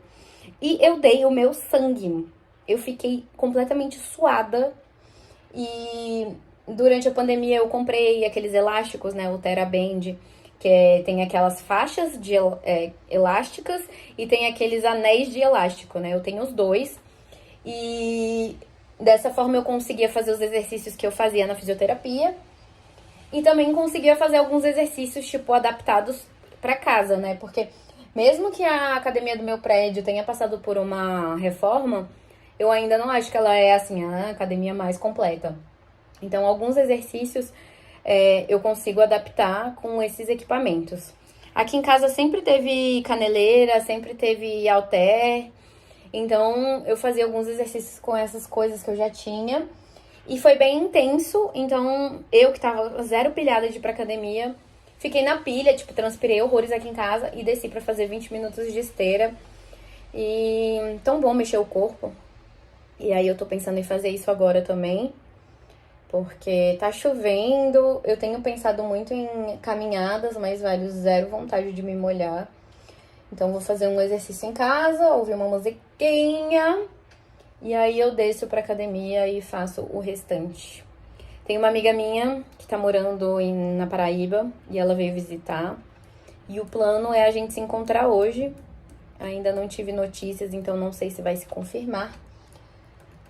E eu dei o meu sangue. Eu fiquei completamente suada. E durante a pandemia eu comprei aqueles elásticos, né? O TheraBand, que tem aquelas faixas de elásticas e tem aqueles anéis de elástico, né? Eu tenho os dois. E dessa forma eu conseguia fazer os exercícios que eu fazia na fisioterapia. E também conseguia fazer alguns exercícios, tipo, adaptados pra casa, né? Porque mesmo que a academia do meu prédio tenha passado por uma reforma, eu ainda não acho que ela é, assim, a academia mais completa. Então, alguns exercícios eu consigo adaptar com esses equipamentos. Aqui em casa sempre teve caneleira, sempre teve halter. Então, eu fazia alguns exercícios com essas coisas que eu já tinha. E foi bem intenso, então eu que tava zero pilhada de ir pra academia, Fiquei na pilha, tipo, transpirei horrores aqui em casa e desci pra fazer 20 minutos de esteira. E tão bom mexer o corpo. E aí eu tô pensando em fazer isso agora também, porque tá chovendo. Eu tenho pensado muito em caminhadas, mas, velho, zero vontade de me molhar. Então vou fazer um exercício em casa, ouvir uma musiquinha, e aí eu desço pra academia e faço o restante. Tem uma amiga minha que tá morando na Paraíba e ela veio visitar. E o plano é a gente se encontrar hoje. Ainda não tive notícias, então não sei se vai se confirmar.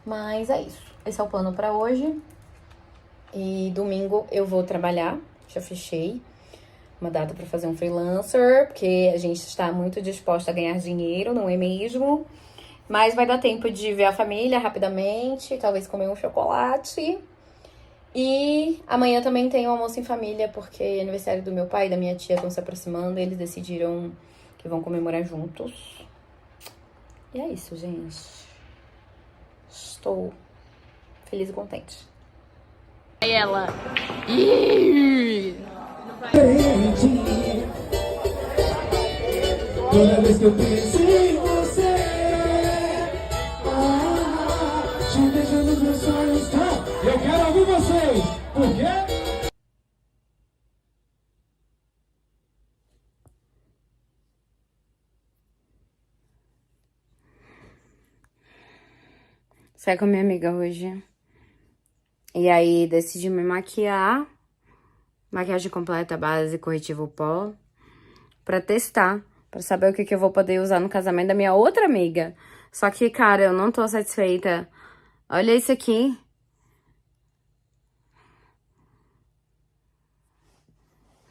Mas é isso. Esse é o plano pra hoje. E domingo eu vou trabalhar. Já fechei uma data pra fazer um freelancer, porque a gente está muito disposta a ganhar dinheiro, não é mesmo? Mas vai dar tempo de ver a família rapidamente, talvez comer um chocolate. E amanhã também tem um almoço em família, porque é aniversário do meu pai e da minha tia estão se aproximando. Eles decidiram que vão comemorar juntos. E é isso, gente. Estou feliz e contente. Aí ela... Toda vez que eu penso em você, te vejo nos meus sonhos, tá? Eu quero ouvir vocês, por quê? Saí com a minha amiga hoje. E aí decidi me maquiar. Maquiagem completa, base, corretivo pó. Pra testar. Pra saber o que eu vou poder usar no casamento da minha outra amiga. Só que, cara, eu não tô satisfeita. Olha isso aqui.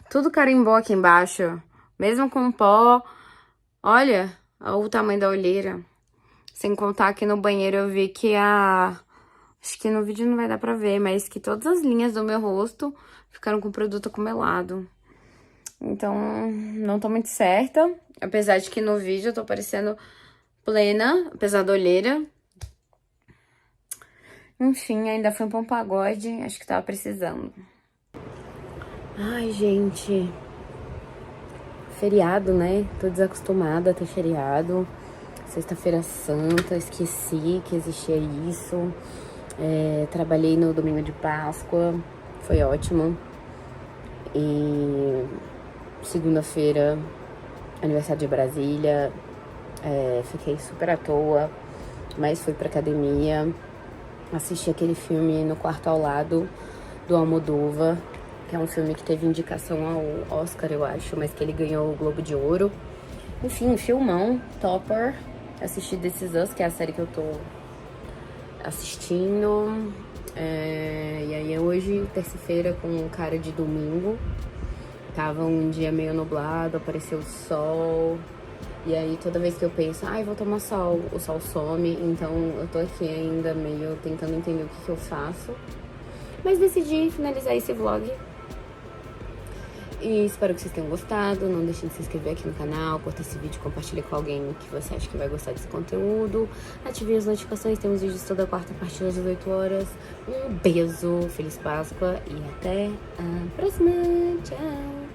Tudo carimbou aqui embaixo. Mesmo com pó. Olha o tamanho da olheira. Sem contar que no banheiro eu vi que acho que no vídeo não vai dar pra ver, mas que todas as linhas do meu rosto ficaram com produto acumelado. Então, não tô muito certa. Apesar de que no vídeo eu tô parecendo plena, apesar da olheira. Enfim, ainda foi pra um pagode, acho que tava precisando. Ai, gente. Feriado, né? Tô desacostumada a ter feriado. Sexta-feira Santa, esqueci que existia isso. Trabalhei no domingo de Páscoa, foi ótimo. E segunda-feira, aniversário de Brasília, fiquei super à toa, mas fui pra academia. Assisti aquele filme No Quarto ao Lado, do Almodóvar, que é um filme que teve indicação ao Oscar, eu acho, mas que ele ganhou o Globo de Ouro. Enfim, filmão, topper. Assisti This Is Us, que é a série que eu tô assistindo. E aí hoje, terça-feira, com cara de domingo. Tava um dia meio nublado, apareceu o sol. E aí toda vez que eu penso, vou tomar sol, o sol some. Então eu tô aqui ainda meio tentando entender o que eu faço. Mas decidi finalizar esse vlog. E espero que vocês tenham gostado. Não deixem de se inscrever aqui no canal, curta esse vídeo, compartilhe com alguém que você acha que vai gostar desse conteúdo. Ative as notificações, temos vídeos toda quarta a partir das 18 horas. Um beijo, Feliz Páscoa e até a próxima. Tchau!